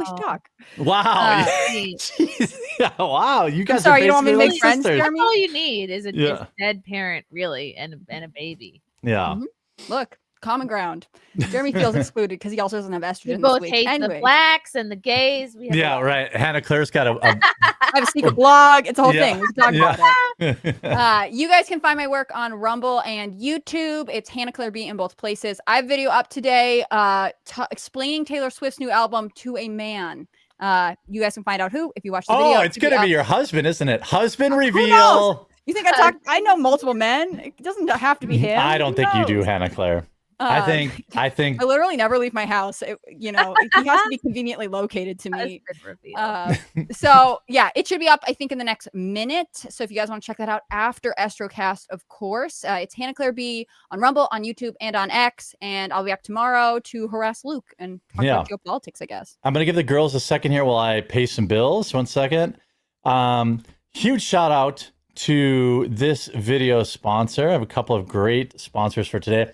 should talk. Wow. Jeez. Yeah, wow. You guys. Sorry, are you don't want me to basically make friends, sisters. Jeremy? That's all you need is a Yeah. dead parent, really, and a baby. Yeah. Look, common ground. Jeremy feels excluded because he also doesn't have estrogen We this both week. hate the Anyway, blacks and the gays. We have Yeah, right. Hannah Claire's got a I have a secret blog. It's a whole Yeah. thing. We can talk about it. yeah. You guys can find my work on Rumble and YouTube. It's Hannah Claire B in both places. I have a video up today explaining Taylor Swift's new album to a man. You guys can find out who if you watch the video. Oh, it's going to be your husband, isn't it? Husband Who reveal. knows? You think I know multiple men? It doesn't have to be him. I don't Who think you do, knows? Hannah Claire. I think I literally never leave my house. He has to be conveniently located to me. Husband reveal. So yeah, it should be up, I think, in the next minute. So if you guys want to check that out after Astrocast, of course, it's Hannah Claire B on Rumble, on YouTube, and on X. And I'll be back tomorrow to harass Luke and talk about geopolitics, I guess. I'm going to give the girls a second here while I pay some bills. 1 second. Huge shout out to this video sponsor. I have a couple of great sponsors for today.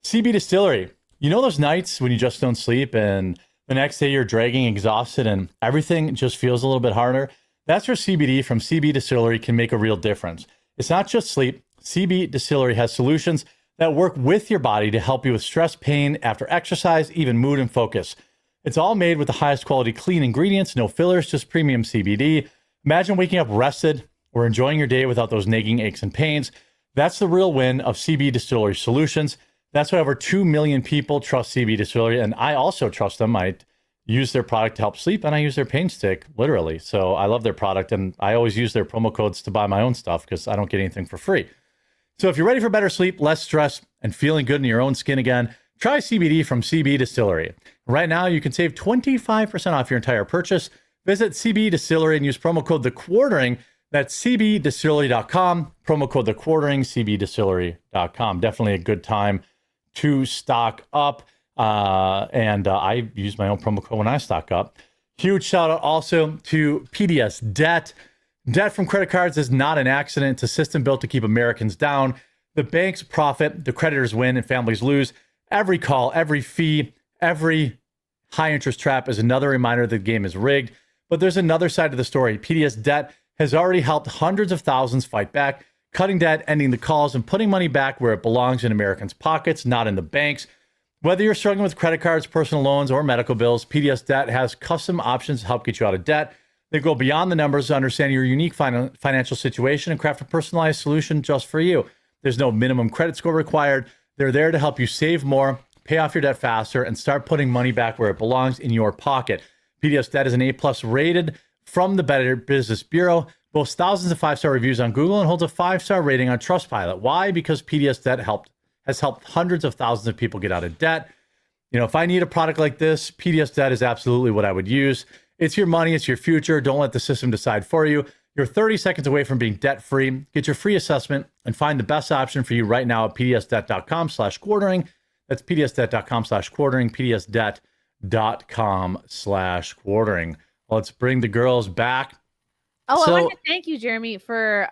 CB Distillery. You know those nights when you just don't sleep and the next day you're dragging exhausted and everything just feels a little bit harder? That's where CBD from CB Distillery can make a real difference. It's not just sleep. CB Distillery has solutions that work with your body to help you with stress, pain, after exercise, even mood and focus. It's all made with the highest quality clean ingredients, no fillers, just premium CBD. Imagine waking up rested or enjoying your day without those nagging aches and pains. That's the real win of CB Distillery solutions. That's why over 2 million people trust CB Distillery, and I also trust them. I use their product to help sleep, and I use their pain stick, literally. So I love their product, and I always use their promo codes to buy my own stuff because I don't get anything for free. So if you're ready for better sleep, less stress, and feeling good in your own skin again, try CBD from CB Distillery. Right now, you can save 25% off your entire purchase. Visit CB Distillery and use promo code TheQuartering. That's cbdistillery.com. Promo code TheQuartering, cbdistillery.com. Definitely a good time to stock up. And I use my own promo code when I stock up. Huge shout out also to PDS Debt. Debt from credit cards is not an accident. It's a system built to keep Americans down. The banks profit, the creditors win, and families lose. Every call, every fee, every high interest trap is another reminder the game is rigged. But there's another side to the story. PDS Debt has already helped hundreds of thousands fight back, cutting debt, ending the calls, and putting money back where it belongs in Americans' pockets, not in the banks. Whether you're struggling with credit cards, personal loans, or medical bills, PDS Debt has custom options to help get you out of debt. They go beyond the numbers to understand your unique financial situation and craft a personalized solution just for you. There's no minimum credit score required. They're there to help you save more, pay off your debt faster, and start putting money back where it belongs in your pocket. PDS Debt is an A+ rated from the Better Business Bureau, boasts thousands of 5-star reviews on Google, and holds a 5-star rating on Trustpilot. Why? Because PDS Debt has helped hundreds of thousands of people get out of debt. You know, if I need a product like this, PDS Debt is absolutely what I would use. It's your money, it's your future. Don't let the system decide for you. You're 30 seconds away from being debt-free. Get your free assessment and find the best option for you right now at pdsdebt.com/quartering. That's pdsdebt.com/quartering, pdsdebt.com/quartering. Let's bring the girls back. Oh, So- I want to thank you, Jeremy, for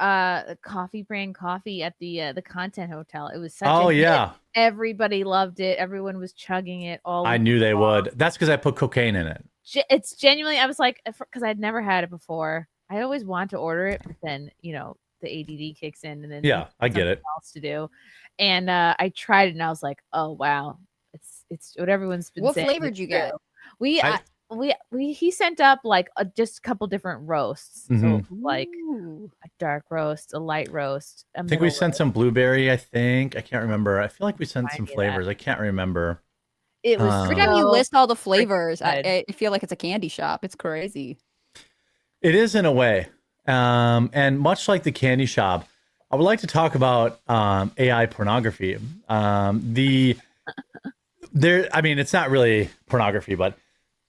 Coffee Brain Coffee at the Content Hotel. It was such Oh, a hit. yeah. Everybody loved it. Everyone was chugging it all I week knew they long. would. That's because I put cocaine in it. It's genuinely, I was like, because I'd never had it before. I always want to order it, but then, you know, the ADD kicks in and then Yeah, I get it. something else to do. And I tried it and I was like, oh, wow. It's what everyone's been What saying. flavor is did you true. get? He sent up like just a couple different roasts. So Mhm. like Ooh. a dark roast, a light roast. I think we sent some blueberry, I think. I can't remember. I feel like we sent Might some be that. flavors. I can't remember. It was Every Every time you so list all the flavors, good. I feel like it's a candy shop. It's crazy. It is in a way. And much like the candy shop, I would like to talk about AI pornography. I mean, it's not really pornography, but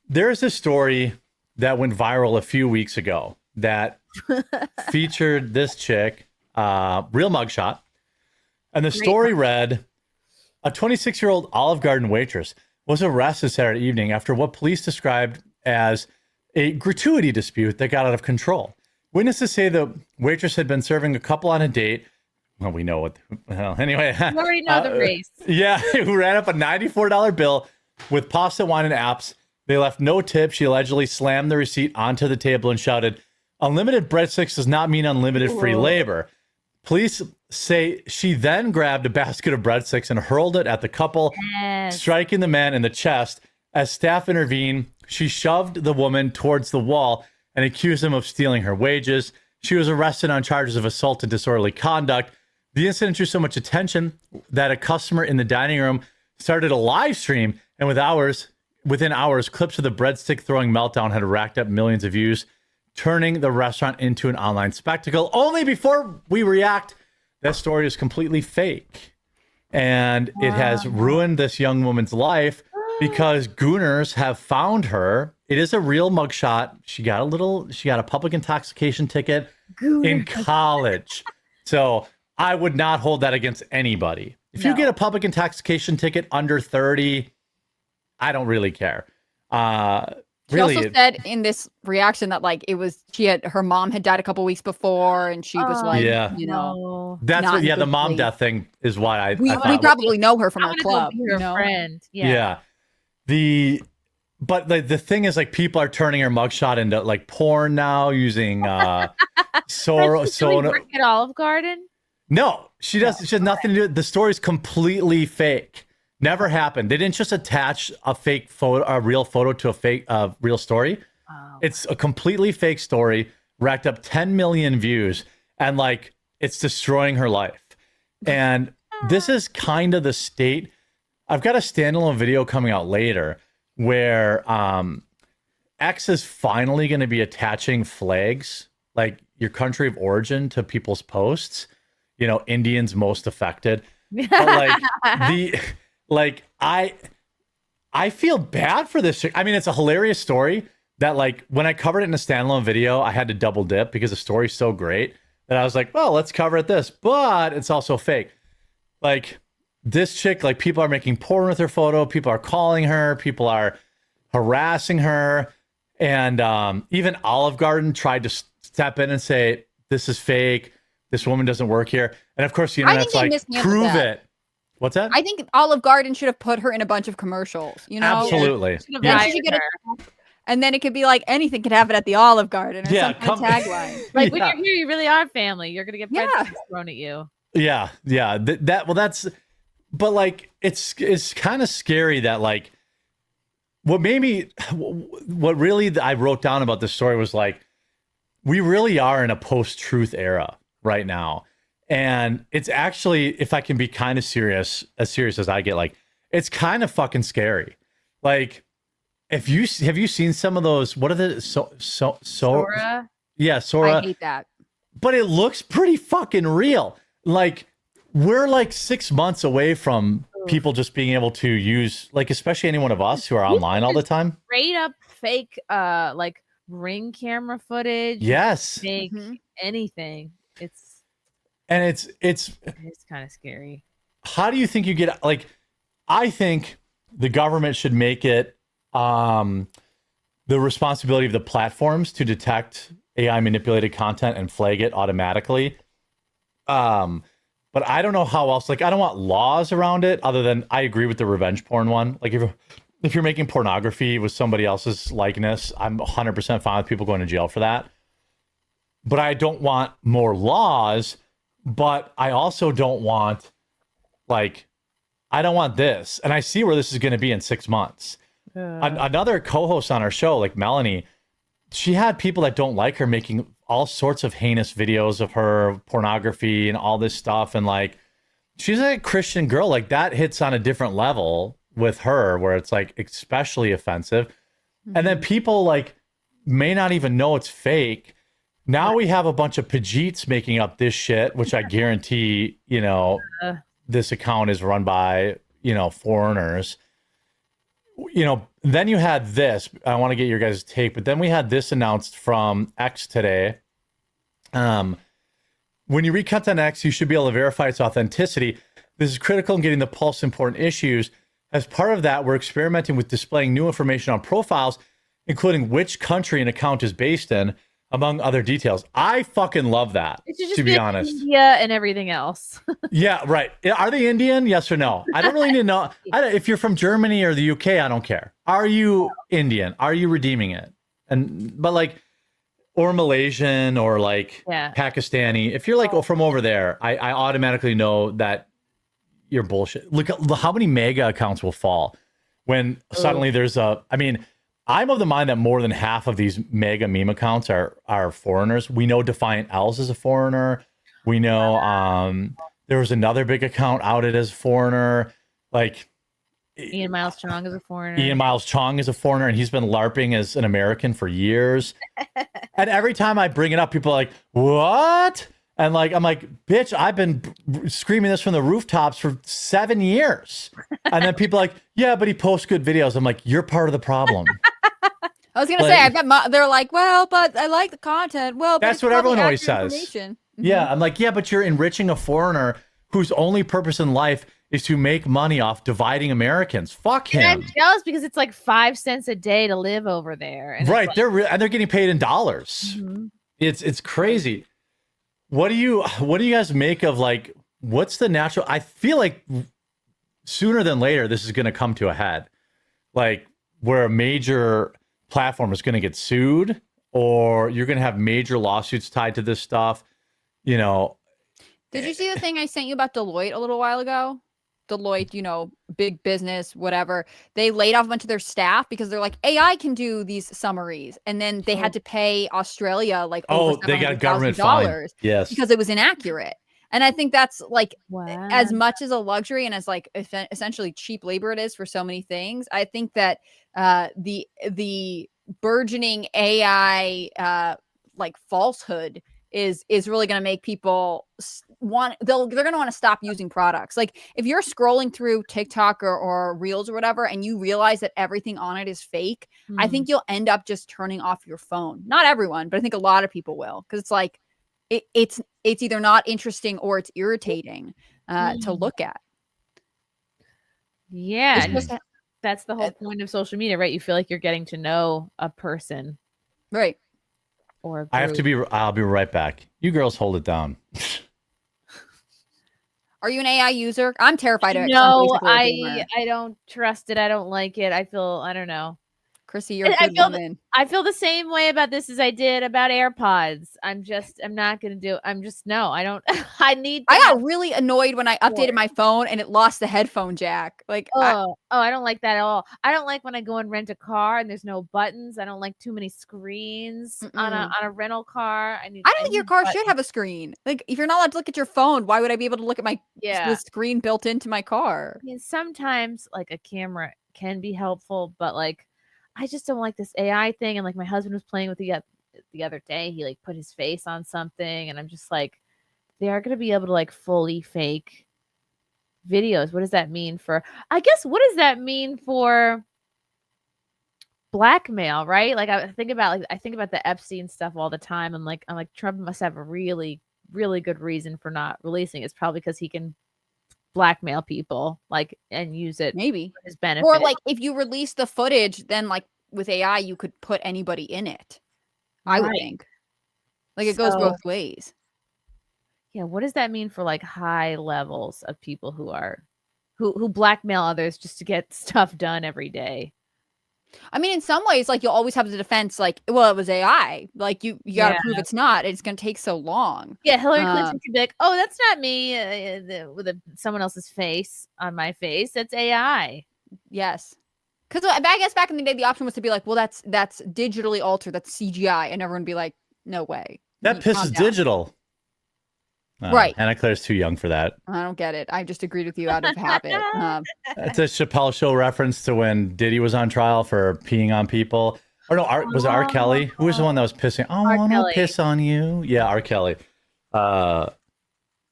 there's a story that went viral a few weeks ago that featured this chick, real mugshot. And the story read, a 26-year-old Olive Garden waitress was arrested Saturday evening after what police described as a gratuity dispute that got out of control. Witnesses say the waitress had been serving a couple on a date. Well, we know what. Well, anyway. You already know the race. Yeah, who ran up a $94 bill with pasta, wine, and apps. They left no tip. She allegedly slammed the receipt onto the table and shouted, "Unlimited breadsticks does not mean unlimited free labor." Police say she then grabbed a basket of breadsticks and hurled it at the couple, Yes. striking the man in the chest. As staff intervened, she shoved the woman towards the wall and accused him of stealing her wages. She was arrested on charges of assault and disorderly conduct. The incident drew so much attention that a customer in the dining room started a live stream, and within hours, clips of the breadstick throwing meltdown had racked up millions of views, turning the restaurant into an online spectacle. Only before we react, that story is completely fake. And it has ruined this young woman's life because gooners have found her. It is a real mugshot. She got a public intoxication ticket in college. So I would not hold that against anybody. If you get a public intoxication ticket under 30, I don't really care. She also said in this reaction that like her mom had died a couple weeks before, and she was like, Yeah. you know, That's not what, in yeah, a the good mom place. death thing is why we thought probably know her from I our wanna club. go be her you know? friend. yeah. But the thing is, like, people are turning her mugshot into like porn now using Does she really work at Olive Garden? No, she doesn't. She has nothing to do. The story's completely fake. Never happened. They didn't just attach a fake photo, a real photo to a fake, real story. Oh. It's a completely fake story. Racked up 10 million views, and like it's destroying her life. And this is kind of the state. I've got a standalone video coming out later where X is finally going to be attaching flags, like your country of origin, to people's posts. You know, Indians most affected. But like I feel bad for this chick. I mean, it's a hilarious story that, like, when I covered it in a standalone video, I had to double dip because the story's so great that I was like, well, let's cover it this, but it's also fake. Like, this chick, like, people are making porn with her photo, people are calling her, people are harassing her, and even Olive Garden tried to step in and say, this is fake, this woman doesn't work here. And of course the internet's like, prove it. What's that? I think Olive Garden should have put her in a bunch of commercials, you know? Absolutely. Yeah. She should get and then it could be like, anything could happen at the Olive Garden, or Yeah, some kind of tagline. Like, when you're here, you really are family. You're gonna get Yeah. breadsticks thrown at you. Yeah. But like, it's kind of scary that, like, what really I wrote down about this story was like, we really are in a post-truth era right now. And it's actually, if I can be kind of serious as I get, like, it's kind of fucking scary. Like, have you seen some of those, what are the Sora? Yeah, Sora. I hate that. But it looks pretty fucking real. Like, we're like 6 months away from people just being able to use, like, especially any one of us who are online all the time. Straight up fake like ring camera footage. Yes. Make Mhm. anything. It's And it's kind of scary. how do you think you get, like, I think the government should make it the responsibility of the platforms to detect AI manipulated content and flag it automatically. But I don't know how else. Like, I don't want laws around it other than I agree with the revenge porn one. Like, if you're making pornography with somebody else's likeness, I'm 100% fine with people going to jail for that. But I don't want more laws. But I also don't want, like, I don't want this. And I see where this is going to be in 6 months. Another co-host on our show, like Melanie, she had people that don't like her making all sorts of heinous videos of her pornography and all this stuff. And like, she's like a Christian girl. Like, that hits on a different level with her where it's like especially offensive. And then people like may not even know it's fake. Now we have a bunch of Pajeets making up this shit, which I guarantee, this account is run by, foreigners. Then you had this. I want to get your guys' take, but then we had this announced from X today. When you read content on X, you should be able to verify its authenticity. This is critical in getting the pulse of important issues. As part of that, we're experimenting with displaying new information on profiles, including which country an account is based in, among other details. I fucking love that, It should just to be honest. India and everything else. Yeah, right. Are they Indian? Yes or no? I don't really need to know. If you're from Germany or the UK, I don't care. Are you Indian? Are you redeeming it? But like, or Malaysian or like Pakistani. If you're like from over there, I automatically know that you're bullshit. Look at how many mega accounts will fall when suddenly there's I'm of the mind that more than half of these mega meme accounts are foreigners. We know Defiant L's is a foreigner. We know there was another big account outed as a foreigner. Like, Ian Miles Chong is a foreigner. Ian Miles Chong is a foreigner, and he's been LARPing as an American for years. And every time I bring it up, people are like, what? And like, I'm like, bitch, I've been screaming this from the rooftops for 7 years. And then people are like, yeah, but he posts good videos. I'm like, you're part of the problem. I was gonna say, I bet they're like, well, but I like the content. Well, but that's what everyone always says. Yeah, I'm like, yeah, but you're enriching a foreigner whose only purpose in life is to make money off dividing Americans. Fuck him. And I'm jealous because it's like 5 cents a day to live over there. And right, like, they're getting paid in dollars. Mm-hmm. It's crazy. What do you guys make of, like, what's the natural? I feel like sooner than later this is going to come to a head, like where a major platform is going to get sued, or you're going to have major lawsuits tied to this stuff. Did you see the thing I sent you about Deloitte a little while ago? Deloitte, big business, whatever. They laid off a bunch of their staff because they're like, AI can do these summaries. And then they had to pay Australia like over they got a government $700,000 fine. Yes. because it was inaccurate. And I think that's like wow. as much as a luxury and as like essentially cheap labor it is for so many things. I think that the burgeoning AI like falsehood is really going to make people they're going to want to stop using products. Like if you're scrolling through TikTok or Reels or whatever, and you realize that everything on it is fake, I think you'll end up just turning off your phone. Not everyone, but I think a lot of people will, because it's like it's either not interesting or it's irritating to look at. Yeah, that's the whole point of social media, right? You feel like you're getting to know a person, right? Or I'll be right back. You girls hold it down. Are you an AI user? I'm terrified of it. No, I don't trust it. I don't like it. I don't know. Chrissy, you're a good woman. I feel the same way about this as I did about AirPods. I'm not going to do it. I don't, I got really annoyed when I updated my phone and it lost the headphone jack. Like, I don't like that at all. I don't like when I go and rent a car and there's no buttons. I don't like too many screens on a rental car. I don't think your car should have a screen. Like, if you're not allowed to look at your phone, why would I be able to look at the screen built into my car? I mean, sometimes like a camera can be helpful, but like, I just don't like this AI thing. And like my husband was playing with the other day, he like put his face on something, and I'm just like, they are going to be able to like fully fake videos. What does that mean for? I guess what does that mean for blackmail, right? Like I think about the Epstein stuff all the time. I'm like Trump must have a really, really good reason for not releasing it. It's probably because he can blackmail people, like, and use it Maybe. for his benefit. Or like if you release the footage, then like with AI, you could put anybody in it. I would Right. think. Like it goes So- both ways. Yeah, what does that mean for like high levels of people who blackmail others just to get stuff done every day? I mean, in some ways, like you'll always have the defense, like, well, it was AI. Like you gotta prove it's not. It's gonna take so long. Yeah, Hillary Clinton could be like, "Oh, that's not me with someone else's face on my face. That's AI." Yes. Because I guess back in the day, the option was to be like, well, that's digitally altered. That's CGI, and everyone would be like, no way. That Calm pisses down. digital. Right. Anna Claire's too young for that. I don't get it. I just agreed with you out of habit. It's a Chappelle Show reference to when Diddy was on trial for peeing on people. Or no, was it R. Kelly? Who was the one that was pissing? I want to piss on you. Yeah, R. Kelly.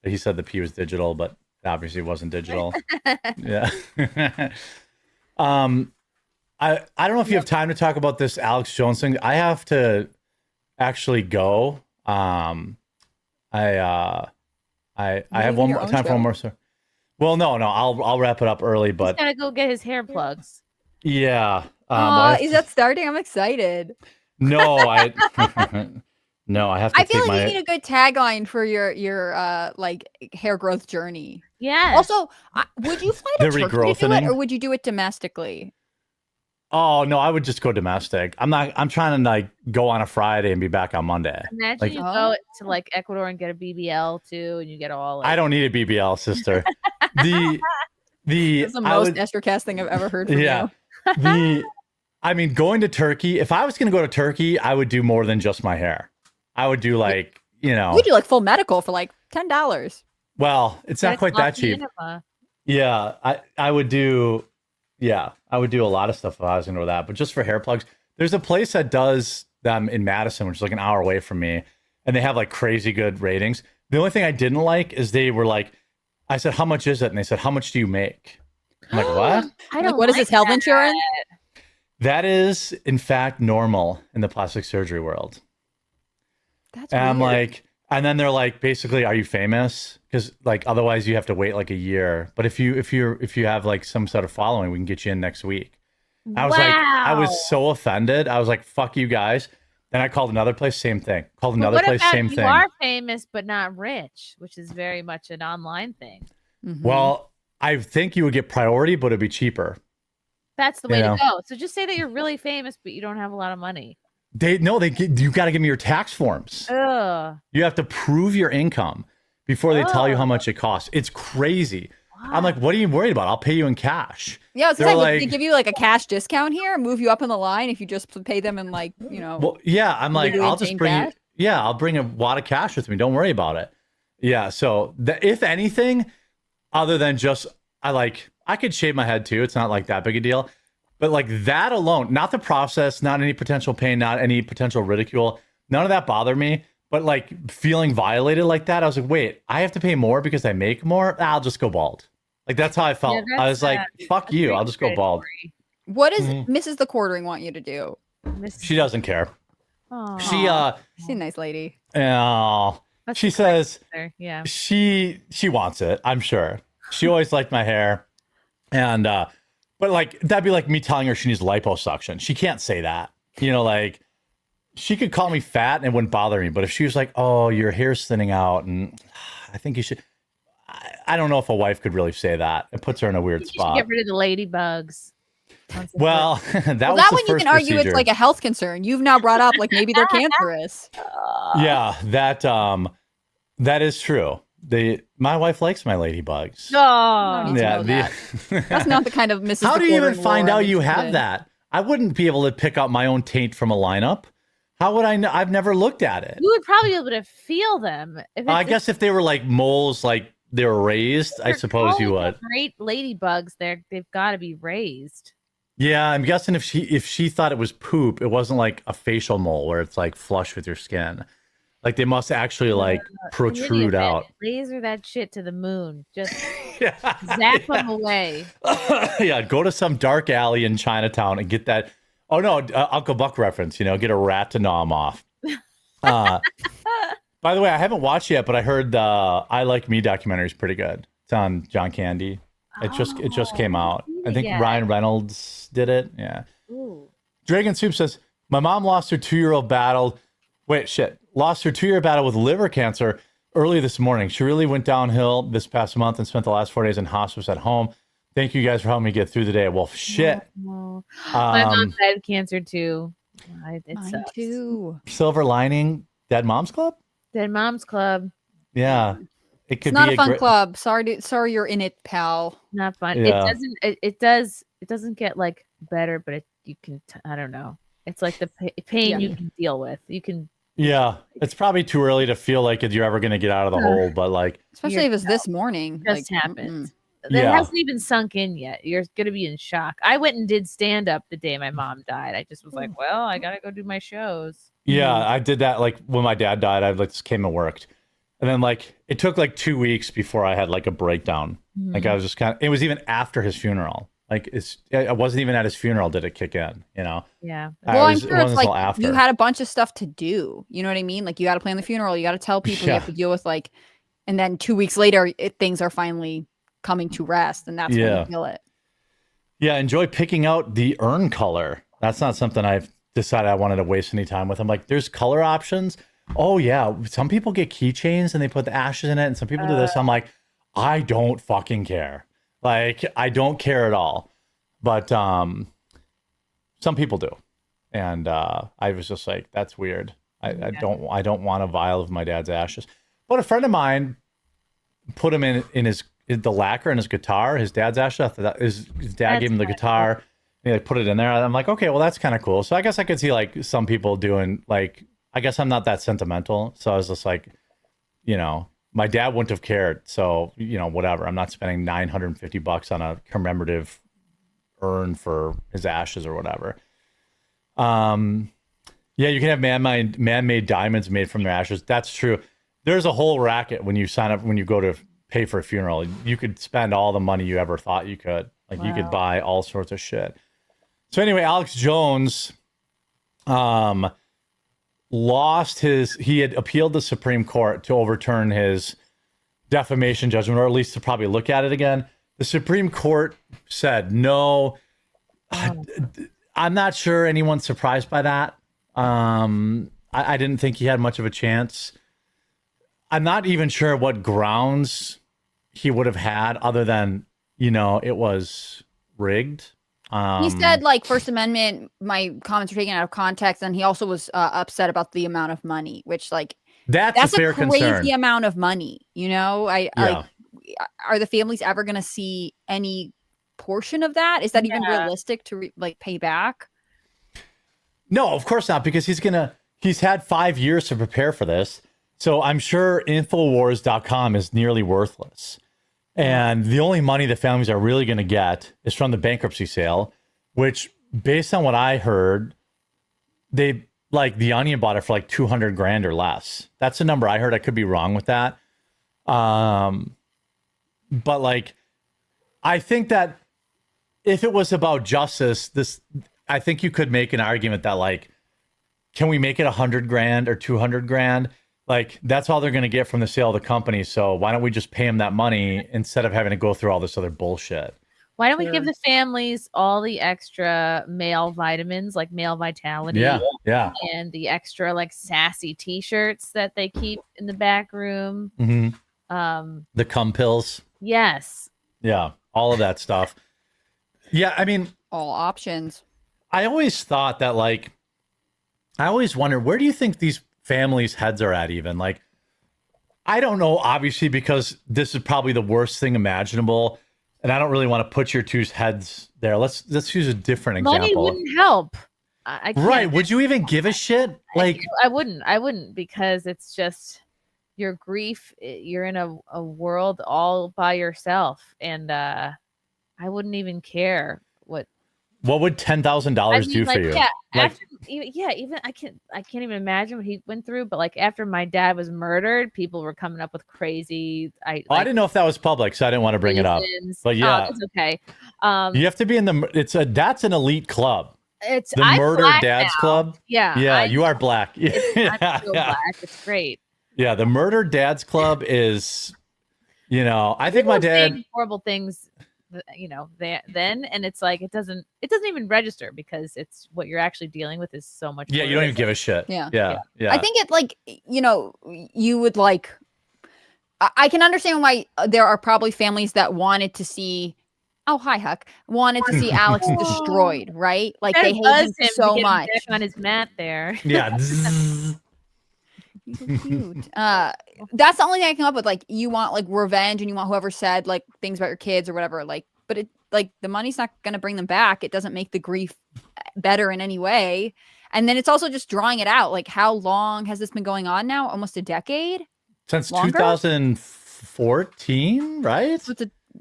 He said the pee was digital, but obviously it wasn't digital. Yeah. I don't know if you have time to talk about this Alex Jones thing. I have to actually go. I have one more time for one more story. Well, no, I'll wrap it up early, but He's gotta go get his hair plugs. yeah. Is that starting? I'm excited. No, no, I have to I feel take like my. you need a good tagline for your like hair growth journey. Yeah. Also, would you fly to The Turkey to do it, regrowthening? or would you do it domestically? Oh no, I would just go domestic. I'm trying to like go on a Friday and be back on Monday. Imagine Like, you go to like Ecuador and get a BBL too, and you get all. Like, I don't need a BBL, sister. the That's the I most would- Estercast thing I've ever heard from yeah. I mean, going to Turkey. If I was going to go to Turkey, I would do more than just my hair. I would do like you. Would you like full medical for like $10? Well, it's not quite that cheap. Yeah, I would do. Yeah, I would do a lot of stuff if I was going to do that. But just for hair plugs, there's a place that does them in Madison, which is like an hour away from me, and they have like crazy good ratings. The only thing I didn't like is they were like, I said, "How much is it?" And they said, "How much do you make?" I'm like, "What?" I don't. Like, what is like this, health that. insurance? That is, in fact, normal in the plastic surgery world. That's And I'm weird. like, and then they're like, basically, are you famous? Because like otherwise you have to wait like a year. But if you have like some sort of following, we can get you in next week. I was like, I was so offended. I was like, fuck you guys. Then I called another place, same thing. Called But another what place, about same you thing. are famous but not rich, which is very much an online thing. Mhm. Well, I think you would get priority, but it'd be cheaper. That's the way know. to go. So just say that you're really famous, but you don't have a lot of money. You got to give me your tax forms. Ugh. You have to prove your income before they tell you how much it costs. It's crazy. I'm like, what are you worried about? I'll pay you in cash. Yeah, I was They're gonna say, would like- they give you like a cash discount here, move you up in the line if you just pay them in like, Well, yeah, I'm like, you I'll just insane bring cash? I'll bring a wad of cash with me. Don't worry about it. Yeah. So if anything, other than just, I could shave my head too. It's not like that big a deal, but like that alone, not the process, not any potential pain, not any potential ridicule, none of that bothered me. But like feeling violated like that, I was like, wait, I have to pay more because I make more? I'll just go bald. Like that's how I felt. Yeah, I was like, fuck that's you. very I'll just go bald. what does Mhm. Mrs. The Quartering want you to do? She doesn't care. Aw, She She's a nice lady. that's she says there. Yeah. she wants it, I'm sure. She always liked my hair. And but like that'd be like me telling her she needs liposuction. She can't say that. Like she could call me fat and it wouldn't bother me. But if she was like, oh, your hair's thinning out and I think you should, I don't know if a wife could really say that. It puts her in a weird You should spot. get rid of the ladybugs. Once and Well, that was Well, that the one you first can argue procedure. it's like a health concern. You've now brought up like maybe they're cancerous. Yeah, that is true. My wife likes my ladybugs. No. need to Yeah, know that. That's not the kind of Mrs. How The do you even Quartering find lore out I'm you interested have in. that? I wouldn't be able to pick out my own taint from a lineup. How would I know? I've never looked at it. You would probably be able to feel them. If I it's- guess if they were like moles, like they were raised, I they're suppose you calling would. them Great ladybugs. They've got to be raised. Yeah, I'm guessing if she thought it was poop, it wasn't like a facial mole where it's like flush with your skin. Like they must actually like protrude out. Laser that shit to the moon. Just Yeah. zap them away. Yeah, go to some dark alley in Chinatown and get that Oh no, Uncle Buck reference. Get a rat to gnaw him off. By the way, I haven't watched yet, but I heard the I Like Me documentary is pretty good. It's on John Candy. It just came out. I think Ryan Reynolds did it. Yeah. Ooh. Dragon Soup says, my mom lost her 2-year-old battle. Lost her 2-year battle with liver cancer early this morning. She really went downhill this past month and spent the last 4 days in hospice at home. Thank you guys for helping me get through the day. Well, shit. Oh. My mom died of cancer too. It Mine sucks. too. Silver lining, Dead Moms Club? Dead Moms Club. Yeah. It could It's not be a fun great club. Sorry you're in it, pal. Not fun. Yeah. It doesn't get like better, but you can I don't know. It's like the pain you can deal with. You can. Yeah. It's probably too early to feel like you're ever going to get out of the hole, but like. Especially if it's this morning. Just like, happened. That Yeah. hasn't even sunk in yet. You're gonna be in shock. I went and did stand up the day my mom died. I just was like, well, I gotta go do my shows. Yeah, I did that like when my dad died. I just came and worked. And then like it took like 2 weeks before I had like a breakdown. Like I was just it was even after his funeral. Like I wasn't even at his funeral did it kick in, Yeah. Well, I'm sure it it's wasn't like until after. you had a bunch of stuff to do. You know what I mean? Like you got to plan the funeral. You got to tell people. You have to deal with like, and then 2 weeks later, things are finally coming to rest, and that's when you feel it. Yeah, enjoy picking out the urn color. That's not something I've decided I wanted to waste any time with. I'm like, there's color options. Oh yeah, some people get keychains and they put the ashes in it, and some people do this. I'm like, I don't fucking care. Like, I don't care at all. But some people do, and I was just like, that's weird. I don't want a vial of my dad's ashes. But a friend of mine put him in the lacquer in his guitar. His dad's ashes. His dad gave him the guitar. And he like put it in there. I'm like, okay, well that's kind of cool. So I guess I could see like some people doing like. I guess I'm not that sentimental. So I was just like, my dad wouldn't have cared. So, whatever. I'm not spending $950 on a commemorative urn for his ashes or whatever. Yeah, you can have man-made diamonds made from their ashes. That's true. There's a whole racket when you sign up, when you go to pay for a funeral. You could spend all the money you ever thought you could. Like you could buy all sorts of shit. So anyway, Alex Jones, he had appealed the Supreme Court to overturn his defamation judgment, or at least to probably look at it again. The Supreme Court said no. I'm not sure anyone's surprised by that. I didn't think he had much of a chance. I'm not even sure what grounds he would have had other than, it was rigged. He said, like, First Amendment, my comments are taken out of context, and he also was upset about the amount of money, which, like, that's a fair crazy concern. Amount of money, like, are the families ever going to see any portion of that? Is that even realistic to pay back? No, of course not, because he's had 5 years to prepare for this. So I'm sure Infowars.com is nearly worthless. And the only money the families are really going to get is from the bankruptcy sale, which, based on what I heard, the Onion bought it for like $200,000 or less. That's the number I heard. I could be wrong with that. But like, I think that if it was about justice, I think you could make an argument that like, can we make it $100,000 or $200,000? Like, that's all they're going to get from the sale of the company. So why don't we just pay them that money instead of having to go through all this other bullshit? Why don't we give the families all the extra male vitamins, like male vitality? Yeah. And the extra like sassy t-shirts that they keep in the back room. Mm-hmm. The cum pills. Yes. Yeah. All of that stuff. Yeah. I mean, all options. I always thought that, like, I always wonder, where do you think these families' heads are at even? Like, I don't know, obviously, because this is probably the worst thing imaginable. And I don't really want to put your two heads there. Let's use a different example. Money wouldn't help. I can't. Right. Would you even give a shit? Like, I wouldn't, because it's just your grief. You're in a world all by yourself. And I wouldn't even care what would $10,000 do for you? Yeah, even I can't even imagine what he went through. But like after my dad was murdered, people were coming up with crazy. I didn't know if that was public, so I didn't want to bring it up. But yeah, it's okay. You have to be in that's an elite club. It's The I'm Murder black Dads now. Club. Yeah, Yeah, you are black. I'm Yeah, so yeah. black. It's great. Yeah, the Murder Dads Club is, I think my People dad. saying horrible things, then, and it's like it doesn't even register because it's what you're actually dealing with is so much. Yeah, you worse. don't even give a shit. Yeah. Yeah. I think it like you would like. I can understand why there are probably families that wanted to see. Oh, hi, Huck. Wanted to see Alex destroyed, right? Like Gotta they hate buzz him him so to get much. him back on his mat there. Yeah. Zzz. He's so cute. That's the only thing I come up with. Like, you want like revenge, and you want whoever said like things about your kids or whatever. Like, but it like the money's not going to bring them back. It doesn't make the grief better in any way. And then it's also just drawing it out. Like, how long has this been going on now? Almost a decade. Since Longer? 2014, right? So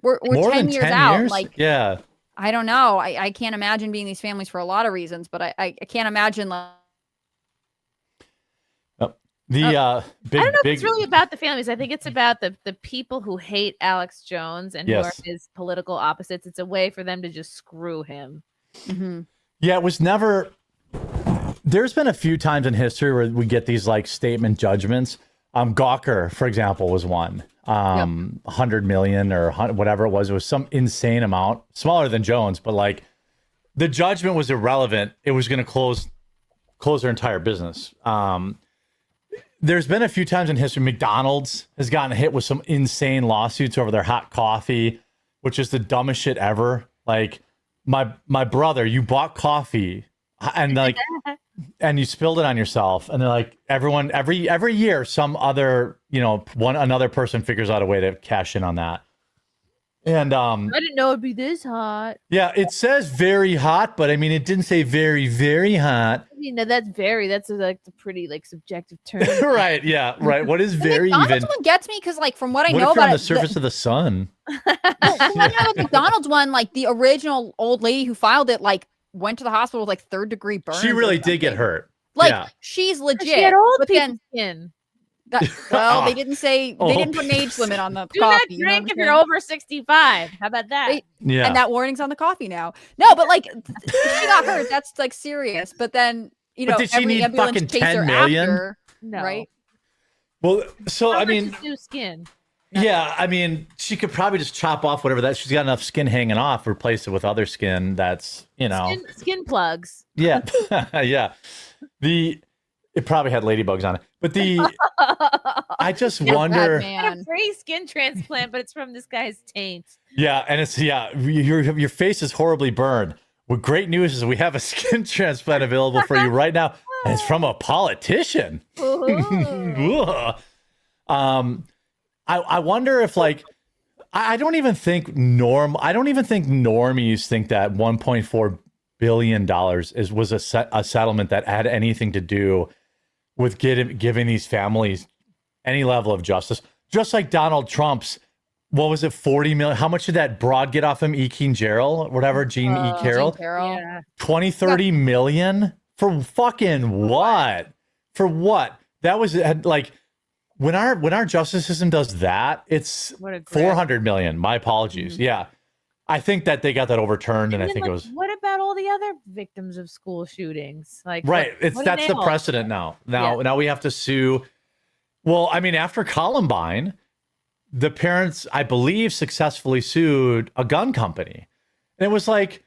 we're More 10 than years 10 out. years? Like, Yeah. I don't know. I can't imagine being these families for a lot of reasons, but I can't imagine like. The big, I don't know if big, it's really about the families. I think it's about the people who hate Alex Jones and who are Yes. his political opposites. It's a way for them to just screw him. Mhm. yeah, it was never. There's been a few times in history where we get these like statement judgments. Gawker, for example, was one. 100 million or whatever it was. It was some insane amount, smaller than Jones, but like the judgment was irrelevant. It was going to close their entire business. There's been a few times in history, McDonald's has gotten hit with some insane lawsuits over their hot coffee, which is the dumbest shit ever. Like my brother, you bought coffee and like and you spilled it on yourself, and they're like, everyone every year some other another person figures out a way to cash in on that. And I didn't know it'd be this hot. yeah, it says very hot, but I mean it didn't say very, very hot. That's like the pretty like subjective term. Right, yeah, right. What is The very McDonald's even? one gets me because, like, from what I What know if you're about on the it, surface of the sun? from what I know about the McDonald's one, like the original old lady who filed it, like went to the hospital with like third-degree burns. She or really did get something. hurt. Like, yeah. she's legit. She had old but people's then, skin. well, they didn't say Oh. they didn't put an age limit on the Do coffee. not you know drink what if I'm you're saying? over 65. How about that? They- Yeah. And that warning's on the coffee now. No, but like she got hurt. That's like serious. But then But did she every need ambulance fucking chased 10 her million? after, No. right? Well, so How I much mean, is new skin. yeah, I mean, she could probably just chop off whatever that she's got enough skin hanging off, replace it with other skin that's, Skin plugs. yeah. Yeah. It probably had ladybugs on it. But I just wonder. Bad Got a man. free skin transplant, but it's from this guy's taint. Yeah, and it's your face is horribly burned. Well, great news is we have a skin transplant available for you right now, and it's from a politician. Ooh. Ugh. I wonder if like I don't even think normies think that 1.4 billion dollars was a settlement that had anything to do with giving these families any level of justice. Just like Donald Trump's, what was it, 40 million? How much did that broad get off him? E. King Gerald, whatever, Jean E. Carroll? Jean Carroll. Yeah. 20, 30 million for fucking what? For what? That was like when our justice system does that, it's What a grab. 400 million. My apologies. Mm-hmm. Yeah. I think that they got that overturned, and I then, think like, it was What about all the other victims of school shootings? Like, right. what do That's they the all- precedent now. Now we have to sue. Well, I mean, after Columbine, the parents, I believe, successfully sued a gun company. And it was like,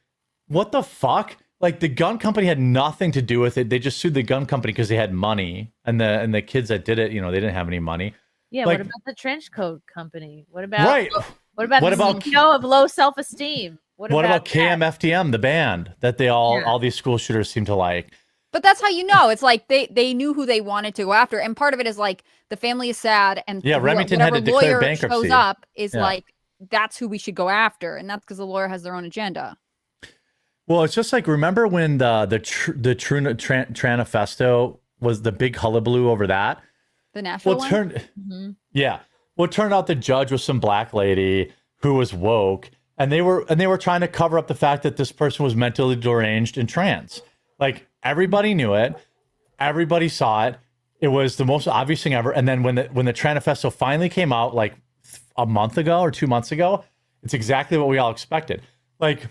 what the fuck? Like the gun company had nothing to do with it. They just sued the gun company because they had money, and the kids that did it, they didn't have any money. Yeah. Like- What about the trench coat company? What about Right. What about What the about- CEO of low self-esteem? What about that? KMFDM, the band that Yeah. all these school shooters seem to like? But that's how you know. It's like they knew who they wanted to go after, and part of it is like the family is sad, and Yeah, Remington had to whatever declare lawyer bankruptcy. shows up is Yeah. like that's who we should go after, and that's because the lawyer has their own agenda. Well, it's just like, remember when the Tranifesto was the big hullabaloo over that? The Nashville Well, one. yeah. Well, it turned out the judge was some black lady who was woke, and they were trying to cover up the fact that this person was mentally deranged and trans. Like everybody knew it, everybody saw it. It was the most obvious thing ever. And then when the Tranifesto finally came out, like a month ago or 2 months ago, it's exactly what we all expected. Like,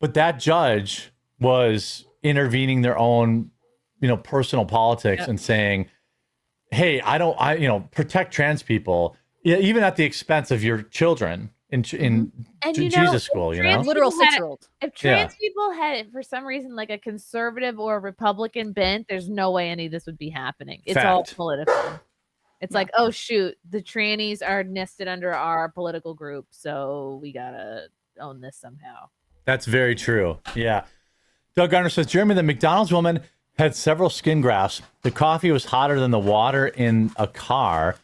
but that judge was intervening their own, personal politics and saying, hey, protect trans people, even at the expense of your children in Jesus school, literal 6-year-old. If trans people had, for some reason, like a conservative or a Republican bent, there's no way any of this would be happening. It's all political. It's like, oh shoot, the trannies are nested under our political group, so we gotta own this somehow. That's very true. Yeah. Doug Garner says, Jeremy, the McDonald's woman had several skin grafts. The coffee was hotter than the water in a car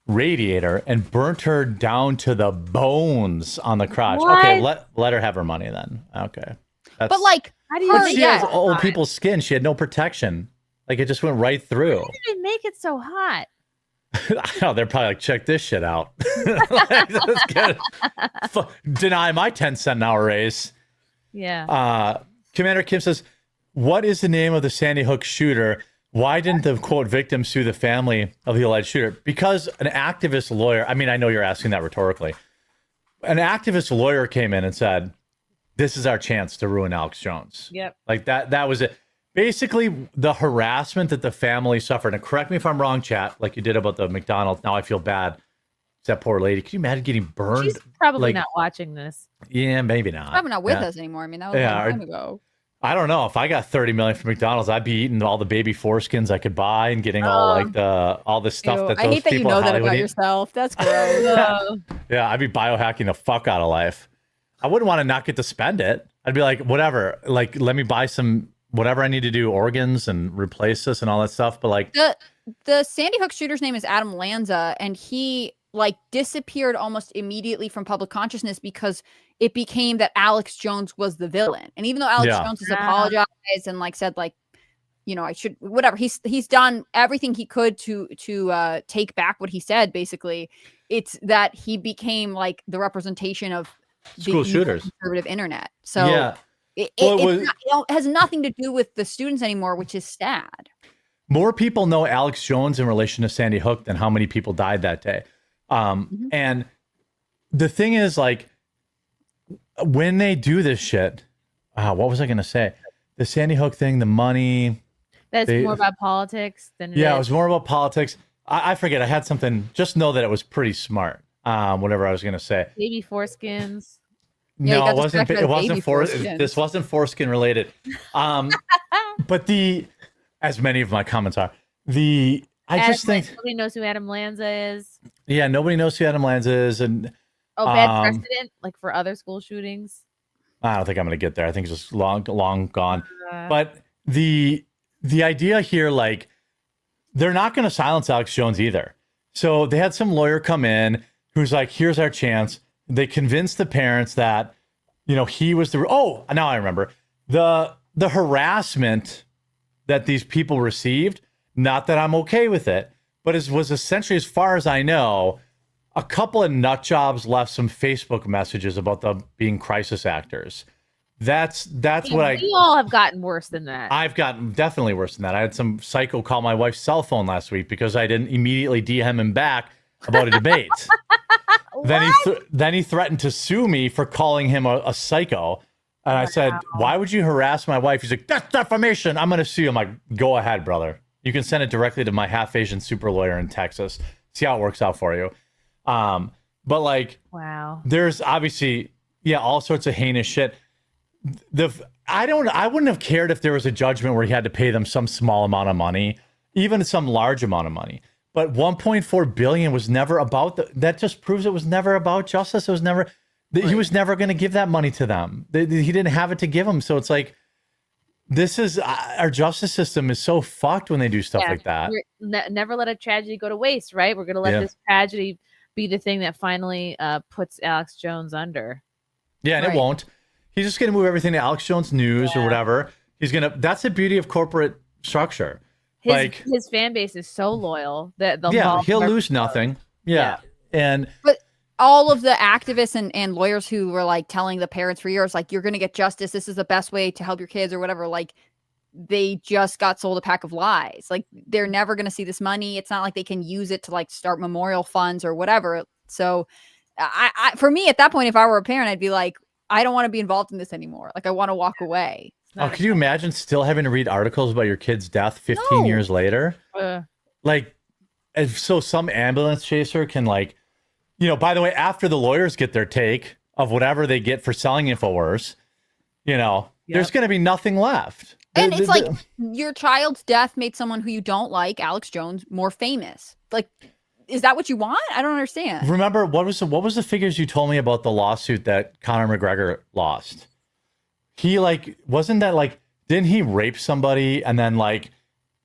radiator and burnt her down to the bones on the crotch. What? Okay, let her have her money then. Okay. But like, how do you she has old people's skin. She had no protection. Like, it just went right through. How did they make it so hot? I know, they're probably like, check this shit out. Let's get it. Deny my 10-cent an hour raise. Yeah. Commander Kim says, what is the name of the Sandy Hook shooter? Why didn't the quote victim sue the family of the alleged shooter? Because an activist lawyer, I mean, I know you're asking that rhetorically. An activist lawyer came in and said, this is our chance to ruin Alex Jones. Yep. Like that was it. Basically, the harassment that the family suffered, and correct me if I'm wrong, chat, like you did about the McDonald's. Now I feel bad. It's that poor lady. Can you imagine getting burned? She's probably not watching this. Yeah, maybe not. Probably not with us anymore. I mean, that was a long time ago. I don't know. If I got $30 million from McDonald's, I'd be eating all the baby foreskins I could buy and getting all this stuff that those I hate that you people know in that Hollywood about eat. yourself. That's gross. Yeah, I'd be biohacking the fuck out of life. I wouldn't want to not get to spend it. I'd be like, whatever. Like, let me buy some whatever I need to do, organs and replace this and all that stuff. But like the Sandy Hook shooter's name is Adam Lanza, and he like disappeared almost immediately from public consciousness because it became that Alex Jones was the villain. And even though Alex Jones has apologized and like said like, I should whatever, he's done everything he could to take back what he said. Basically, it's that he became like the representation of school shooters, conservative internet. So yeah. It has nothing to do with the students anymore, which is sad. More people know Alex Jones in relation to Sandy Hook than how many people died that day. And the thing is, like, when they do this shit, what was I going to say? The Sandy Hook thing, the money. That's more about politics than it is. It was more about politics. I forget. I had something. Just know that it was pretty smart. Whatever I was going to say. Baby foreskins. No, it wasn't. This wasn't foreskin related. But as many of my comments are, I just think nobody knows who Adam Lanza is. Yeah, nobody knows who Adam Lanza is, and bad precedent, like for other school shootings. I don't think I'm going to get there. I think it's just long gone. But the idea here, like, they're not going to silence Alex Jones either. So they had some lawyer come in who's like, "Here's our chance." They convinced the parents that, he was now I remember the harassment that these people received. Not that I'm okay with it, but it was essentially, as far as I know, a couple of nut jobs left some Facebook messages about them being crisis actors. That's what we all have gotten worse than that. I've gotten definitely worse than that. I had some psycho call my wife's cell phone last week because I didn't immediately DM him back about a debate. Then he threatened to sue me for calling him a psycho. And I said, why would you harass my wife? He's like, that's defamation. I'm going to sue you. I'm like, go ahead, brother. You can send it directly to my half Asian super lawyer in Texas. See how it works out for you. But like, wow, there's obviously, all sorts of heinous shit. I wouldn't have cared if there was a judgment where he had to pay them some small amount of money, even some large amount of money. But 1.4 billion was never about that. Just proves it was never about justice. It was never. He was never going to give that money to them. He didn't have it to give them. So it's like, this is our justice system is so fucked when they do stuff like that. Never let a tragedy go to waste, right? We're going to let this tragedy be the thing that finally puts Alex Jones under. Yeah, and it won't. He's just going to move everything to Alex Jones News or whatever. That's the beauty of corporate structure. His fan base is so loyal that he'll lose nothing. But all of the activists and lawyers who were like telling the parents for years, like, you're going to get justice, this is the best way to help your kids or whatever, like, they just got sold a pack of lies. Like, they're never going to see this money. It's not like they can use it to like start memorial funds or whatever. So for me at that point, if I were a parent, I'd be like, I don't want to be involved in this anymore. Like, I want to walk away. Oh, could you imagine still having to read articles about your kid's death 15 years later? Like, so some ambulance chaser can like, by the way, after the lawyers get their take of whatever they get for selling InfoWars, there's going to be nothing left. And it's like your child's death made someone who you don't like, Alex Jones, more famous. Like, is that what you want? I don't understand. Remember, what was the figures you told me about the lawsuit that Conor McGregor lost? He wasn't that didn't he rape somebody and then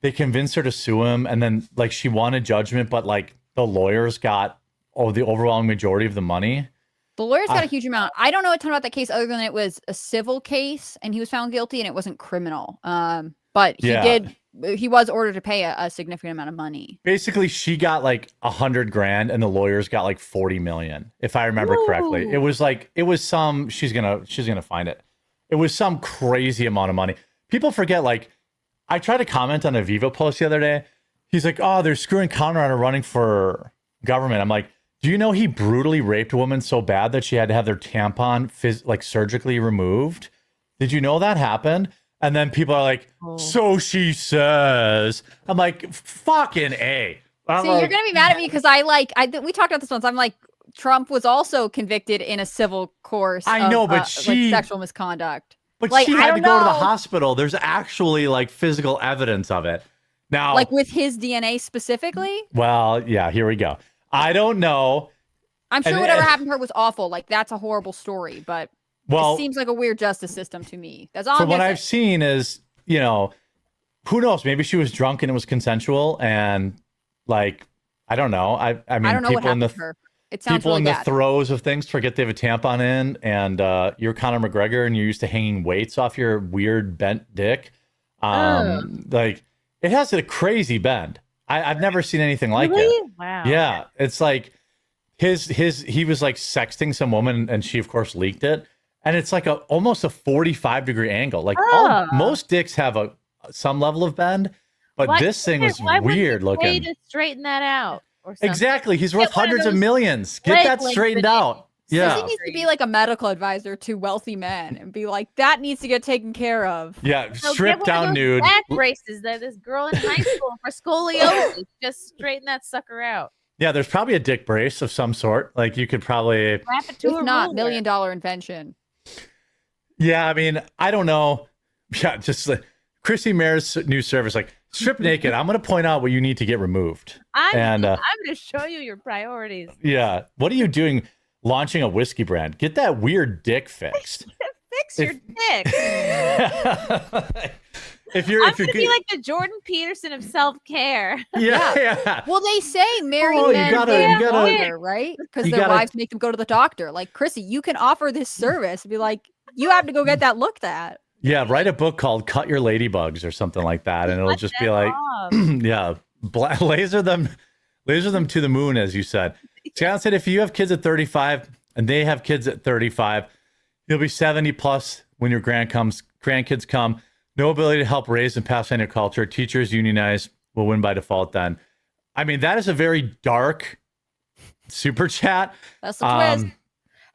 they convinced her to sue him and then she wanted judgment, but the lawyers got the overwhelming majority of the money? The lawyers got a huge amount. I don't know a ton about that case other than it was a civil case and he was found guilty and it wasn't criminal. But he was ordered to pay a significant amount of money. Basically, she got $100,000 and the lawyers got 40 million, if I remember correctly. It was some, she's gonna find it. It was some crazy amount of money. People forget, I tried to comment on a Vivo post the other day. He's like, oh, they're screwing Conor out of running for government. I'm like, do you know he brutally raped a woman so bad that she had to have their tampon surgically removed? Did you know that happened? And then people are like, so she says. I'm like, fucking A. See, you're going to be mad at me because we talked about this once. I'm like, Trump was also convicted in a civil course of sexual misconduct. But she had to go to the hospital. There's actually physical evidence of it. Now, with his DNA specifically? Well, yeah, here we go. I don't know. I'm sure whatever happened to her was awful. That's a horrible story, but it seems like a weird justice system to me. That's all. From what I've seen is, who knows? Maybe she was drunk and it was consensual, and I don't know. I mean, I don't know what happened to her. It sounds people really in bad. The throes of things forget they have a tampon in, and you're Conor McGregor and you're used to hanging weights off your weird bent dick. It has a crazy bend. I've never seen anything like it. Wow. Yeah, it's he was sexting some woman and she of course leaked it, and it's almost a 45-degree angle. Most dicks have some level of bend, but this thing was weird looking. Way to straighten that out. Or something. Exactly, he's worth hundreds of millions. Get that straightened out. Yeah, he needs to be a medical advisor to wealthy men and be like, that needs to get taken care of. Yeah, strip down nude. Back braces that this girl in high school for scoliosis. Just straighten that sucker out. Yeah, there's probably a dick brace of some sort. You could probably wrap it to if not $1 million invention. Yeah, I mean, I don't know. Yeah, just Chrissy Mayr's new service, strip naked. I'm going to point out what you need to get removed. I'm going to show you your priorities. Yeah, what are you doing? Launching a whiskey brand. Get that weird dick fixed. Fix your dick. if you're gonna be like the Jordan Peterson of self-care. Yeah. Well, they say married men you gotta, right? Because their wives make them go to the doctor. Chrissy, you can offer this service. Be like, you have to go get that looked at. Yeah, write a book called "Cut Your Ladybugs" or something like that, and it'll just be laser them to the moon, as you said. Scott said, if you have kids at 35 and they have kids at 35, you'll be 70 plus when your grandkids come. No ability to help raise and pass on your culture. Teachers unionize will win by default then. I mean, that is a very dark super chat. That's the twist.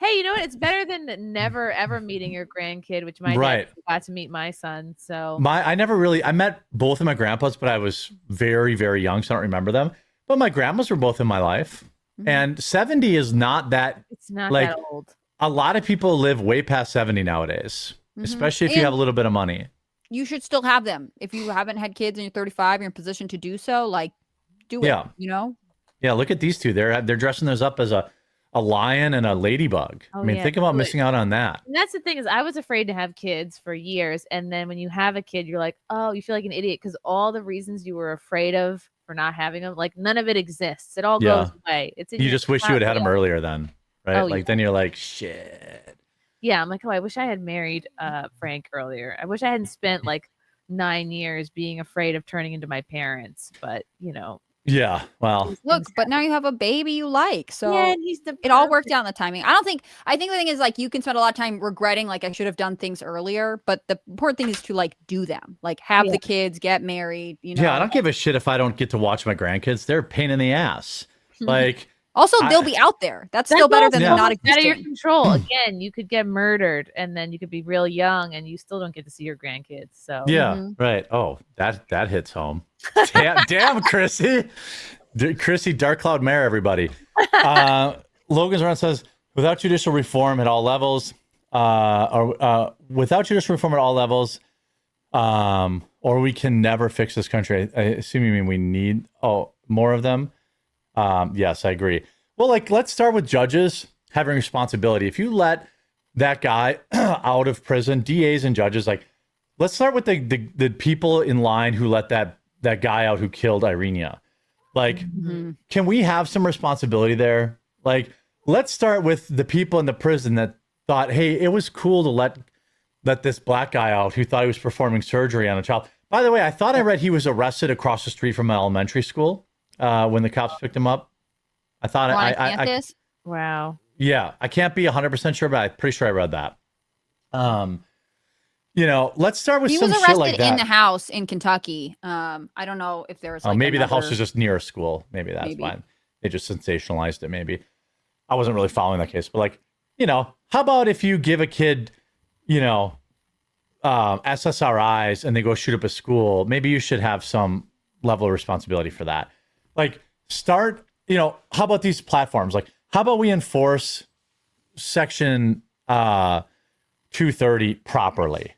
Hey, you know what? It's better than never ever meeting your grandkid, which my dad got to meet my son. So I met both of my grandpas, but I was very, very young, so I don't remember them. But my grandmas were both in my life. Mm-hmm. And 70 is not that. It's not that old. A lot of people live way past 70 nowadays, especially if you have a little bit of money. You should still have them. If you haven't had kids and you're 35, you're in position to do so, do it. Yeah, look at these two. They're dressing those up as a lion and a ladybug. Think about missing out on that. And that's the thing is I was afraid to have kids for years. And then when you have a kid, you're like, oh, you feel like an idiot because all the reasons you were afraid of for not having them, none of it exists. It all goes away. You just wish you had them earlier then, right? Then you're like, shit. Yeah, I'm like, oh, I wish I had married Frank earlier. I wish I hadn't spent 9 years being afraid of turning into my parents. But Yeah, well, look, but now you have a baby you like, so it all worked out in the timing. I think the thing is you can spend a lot of time regretting I should have done things earlier, but the important thing is to do them, have the kids, get married. Yeah, I don't give a shit if I don't get to watch my grandkids. They're a pain in the ass. Also, they'll be out there. That's still better than also not out of your existing. control. Again, you could get murdered, and then you could be real young, and you still don't get to see your grandkids. So Yeah, right. Oh, that hits home. Damn, Chrissy. Chrissy, Dark Cloud Mayor, everybody. Logan's Run says, without judicial reform at all levels, or we can never fix this country. I assume you mean we need more of them. Yes, I agree. Well, like, let's start with judges having responsibility. If you let that guy out of prison, DAs and judges, like, let's start with the people in line who let that guy out who killed Irenia. Like, can we have some responsibility there? Like, let's start with the people in the prison that thought, hey, it was cool to let this black guy out who thought he was performing surgery on a child. By the way, I thought I read he was arrested across the street from an elementary school when the cops picked him up. I thought wow. Yeah, I can't be 100% sure, but I'm pretty sure I read that. Let's start with some shit like that. He was arrested in the house in Kentucky. I don't know if there was like maybe the house was just near a school. Maybe that's why they just sensationalized it. Maybe I wasn't really following that case, but like, how about if you give a kid, SSRIs and they go shoot up a school? Maybe you should have some level of responsibility for that. Like, start, how about these platforms? Like, how about we enforce Section 230 properly?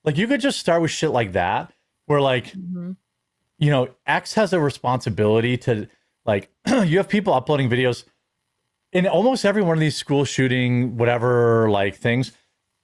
Like, you could just start with shit like that, where like, X has a responsibility to, like, you have people uploading videos in almost every one of these school shooting, whatever, like, things.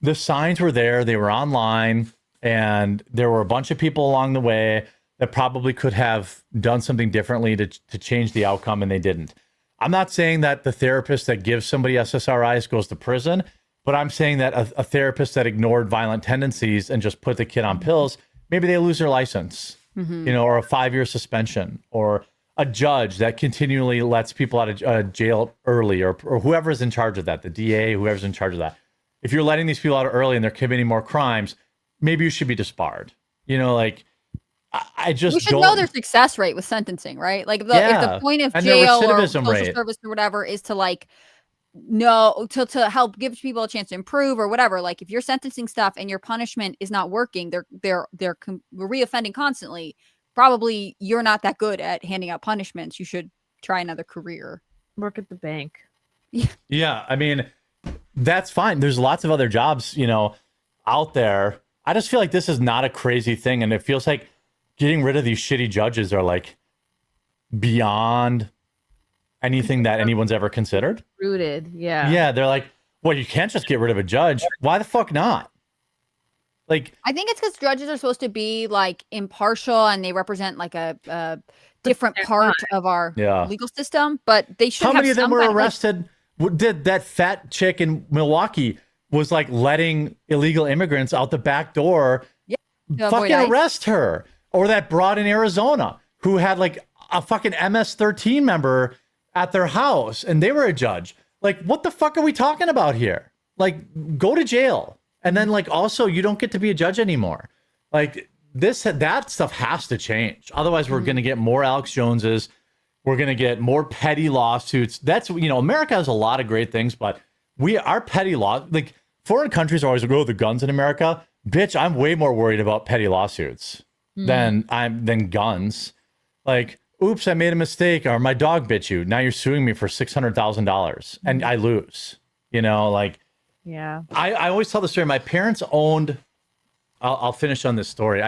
The signs were there, they were online, and there were a bunch of people along the way that probably could have done something differently to change the outcome, and they didn't. I'm not saying that the therapist that gives somebody SSRIs goes to prison, but I'm saying that a therapist that ignored violent tendencies and just put the kid on pills, maybe they lose their license, or a 5-year suspension, or a judge that continually lets people out of jail early, or whoever's in charge of that, the DA, whoever's in charge of that. If you're letting these people out early and they're committing more crimes, maybe you should be disbarred. I just we should know their success rate with sentencing, right? Like, if the point of jail or social service or whatever is to like to help give people a chance to improve or whatever. Like, if you're sentencing stuff and your punishment is not working, they're reoffending constantly. Probably you're not that good at handing out punishments. You should try another career. Work at the bank. Yeah, I mean, that's fine. There's lots of other jobs, out there. I just feel like this is not a crazy thing, and it feels like getting rid of these shitty judges are like beyond anything that anyone's ever considered. Rooted, yeah. Yeah, they're like, well, you can't just get rid of a judge. Why the fuck not? Like, I think it's because judges are supposed to be like impartial and they represent like a different part of our legal system, but they should. How have many of them some were kind of, arrested? Did that fat chick in Milwaukee was like letting illegal immigrants out the back door? Fucking arrest her. Or that broad in Arizona who had like a fucking MS-13 member at their house and they were a judge. Like, what the fuck are we talking about here? Like, go to jail. And then like, also you don't get to be a judge anymore. Like, that stuff has to change. Otherwise we're going to get more Alex Joneses. We're going to get more petty lawsuits. That's, America has a lot of great things, but our petty law, like, foreign countries are always like, oh, the guns in America. Bitch, I'm way more worried about petty lawsuits than guns. Like, oops, I made a mistake, or my dog bit you. Now you're suing me for $600,000 and I lose. Like, yeah. I always tell the story. My parents owned. I'll finish on this story. I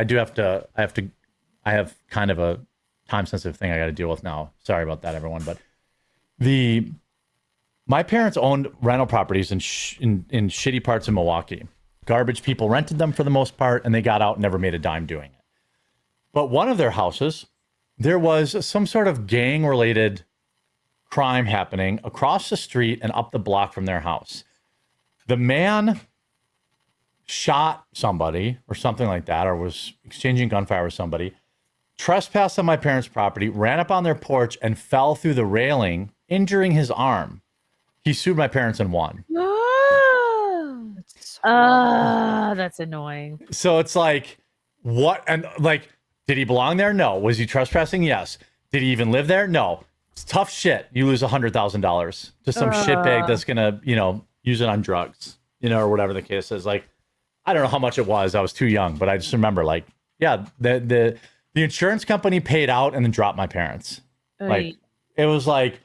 have kind of a time sensitive thing I got to deal with now. Sorry about that, everyone. But my parents owned rental properties in shitty parts of Milwaukee. Garbage people rented them for the most part, and they got out and never made a dime doing it. But one of their houses, there was some sort of gang-related crime happening across the street and up the block from their house. The man shot somebody or something like that, or was exchanging gunfire with somebody, trespassed on my parents' property, ran up on their porch, and fell through the railing, injuring his arm. He sued my parents and won. That's annoying. So it's like, what? And like, did he belong there? No. Was he trespassing? Yes. Did he even live there? No. It's tough shit. You lose $100,000 to some shitbag that's gonna, use it on drugs, or whatever the case is. Like, I don't know how much it was. I was too young, but I just remember, like, yeah, the insurance company paid out and then dropped my parents. Like, it was like,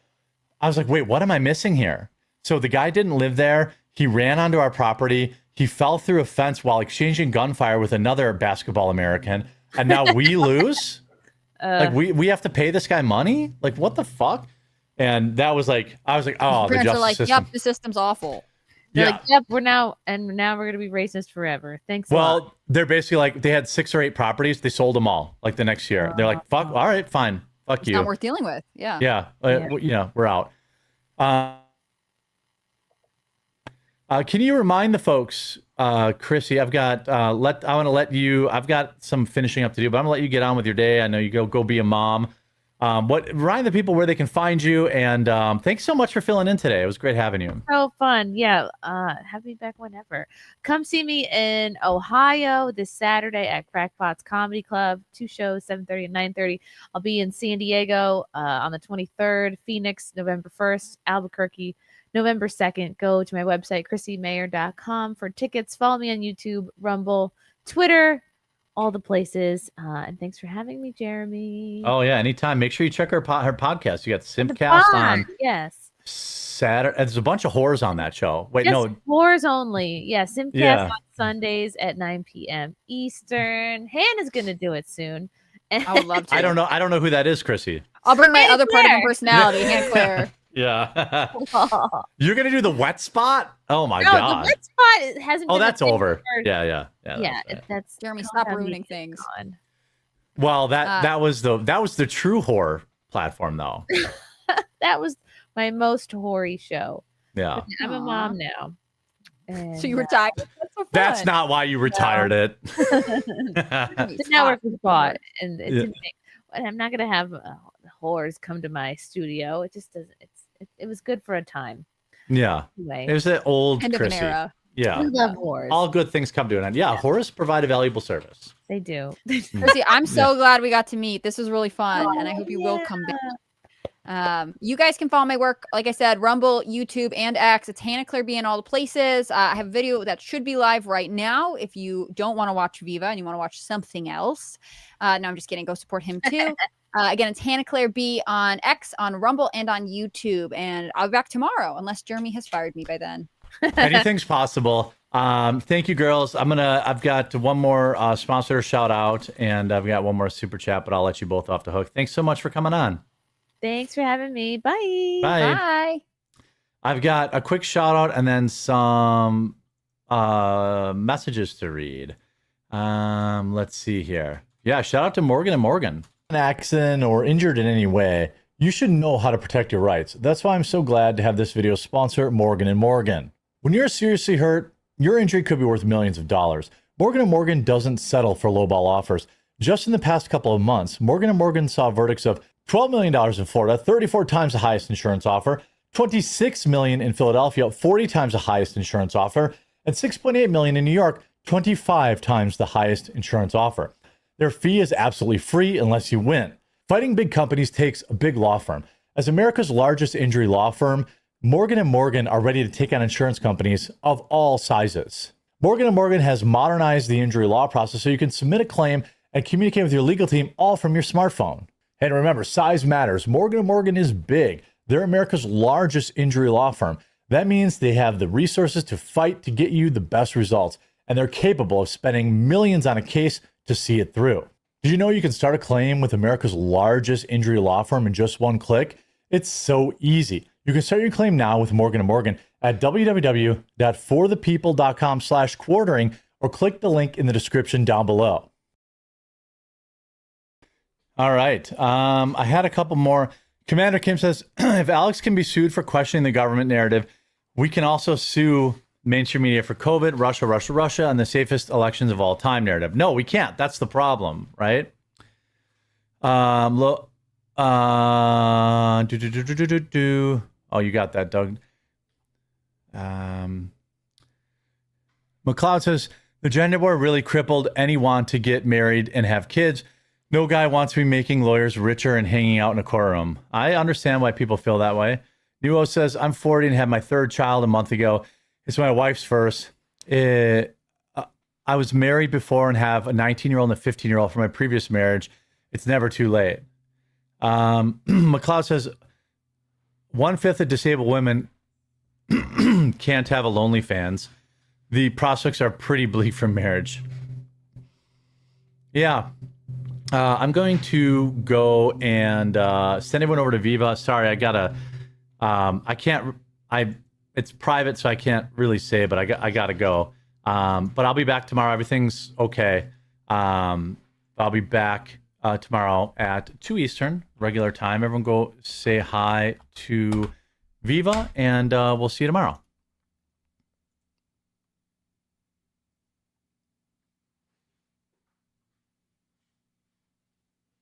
I was like, wait, what am I missing here? So the guy didn't live there. He ran onto our property. He fell through a fence while exchanging gunfire with another basketball American, and now we lose. Like, we have to pay this guy money? Like, what the fuck? And that was like, I was like, oh, the Parents justice are like, system. yep, the system's awful. They're Yeah. like, yep, we're now gonna be racist forever. Thanks a lot. Well, they're basically like, they had 6 or 8 properties. They sold them all like the next year. They're like, fuck, all right, fine. Fuck It's you. not worth dealing with. Yeah. Yeah. We're out. Can you remind the folks, Chrissy, I've got, I've got some finishing up to do, but I'm gonna let you get on with your day. I know you go be a mom. Remind the people where they can find you, and thanks so much for filling in today. It was great having you. So fun. Yeah. Have me back whenever. Come see me in Ohio this Saturday at Crackpots Comedy Club. 2 shows, 7:30 and 9:30. I'll be in San Diego on the 23rd, Phoenix, November 1st, Albuquerque, November 2nd. Go to my website, chrissymayer.com for tickets. Follow me on YouTube, Rumble, Twitter, all the places. And thanks for having me, Jeremy. Oh yeah, anytime. Make sure you check her podcast. You got Simpcast on Yes. Saturday. There's a bunch of whores on that show. Wait, Just no. whores only. Yeah, Simcast Yeah. on Sundays at 9 p.m. Eastern. Hannah's gonna do it soon. I would love to. I don't know who that is, Chrissy. I'll bring my Hannah other part of my Claire. personality, Hannah Claire. Yeah. Oh, You're gonna do the wet spot? Oh my no, god. the wet spot hasn't. Oh, been a that's thing over. for- Yeah. Yeah, that's Jeremy, stop Calm Down ruining Music things. on. Well, that was the true horror platform, though. That was my most hoary show. Yeah. I'm a Aw. mom now. So you And, retired. That's so fun. That's not why you retired it. the network was bought, and it Yeah. didn't make. And I'm not gonna have whores come to my studio. It just doesn't. It was good for a time. Yeah. Anyway, It was the old End of an Chrissy. era. Yeah. we love whores. All good things come to an end. Yeah, horrors provide a valuable service. They do. Chrissy, I'm so glad we got to meet. This was really fun, and I hope you will come back. You guys can follow my work, like I said, Rumble, YouTube, and X. It's Hannah Claire B in all the places. I have a video that should be live right now. If you don't want to watch Viva and you want to watch something else, no, I'm just kidding. Go support him too. Again, it's Hannah Claire B on X, on Rumble, and on YouTube. And I'll be back tomorrow, unless Jeremy has fired me by then. Anything's possible. Thank you, girls. I've got one more sponsor shout out, and I've got one more super chat, but I'll let you both off the hook. Thanks so much for coming on. Thanks for having me. Bye. Bye. Bye. I've got a quick shout out and then some messages to read. Let's see here. Yeah, shout out to Morgan and Morgan. An accident or injured in any way, you should know how to protect your rights. That's why I'm so glad to have this video sponsor Morgan and Morgan. When you're seriously hurt, your injury could be worth millions of dollars. Morgan and Morgan doesn't settle for lowball offers. Just in the past couple of months, Morgan and Morgan saw verdicts of $12 million in Florida, 34 times the highest insurance offer, $26 million in Philadelphia, 40 times the highest insurance offer, and $6.8 million in New York, 25 times the highest insurance offer. Their fee is absolutely free unless you win. Fighting big companies takes a big law firm. As America's largest injury law firm, Morgan & Morgan are ready to take on insurance companies of all sizes. Morgan & Morgan has modernized the injury law process so you can submit a claim and communicate with your legal team all from your smartphone. And remember, size matters. Morgan & Morgan is big. They're America's largest injury law firm. That means they have the resources to fight to get you the best results, and they're capable of spending millions on a case to see it through. Did you know you can start a claim with America's largest injury law firm in just one click? It's so easy. You can start your claim now with Morgan & Morgan at www.forthepeople.com/quartering or click the link in the description down below. All right. I had a couple more. Commander Kim says, if Alex can be sued for questioning the government narrative, we can also sue mainstream media for COVID, Russia, and the safest elections of all time narrative. No, we can't. That's the problem, right? Oh, you got that, Doug. McLeod says, the gender war really crippled anyone to get married and have kids. No guy wants to be making lawyers richer and hanging out in a courtroom. I understand why people feel that way. Nuo says, I'm 40 and had my third child a month ago. It's my wife's first. I was married before and have a 19-year-old and a 15-year-old from my previous marriage. It's never too late. McLeod says, 1/5 of disabled women can't have a lonely fans. The prospects are pretty bleak for marriage. Yeah. I'm going to go and send everyone over to Viva. Sorry, I gotta. It's private, so I can't really say, but I gotta go. But I'll be back tomorrow. Everything's okay. I'll be back tomorrow at 2 Eastern, regular time. Everyone go say hi to Viva, and we'll see you tomorrow.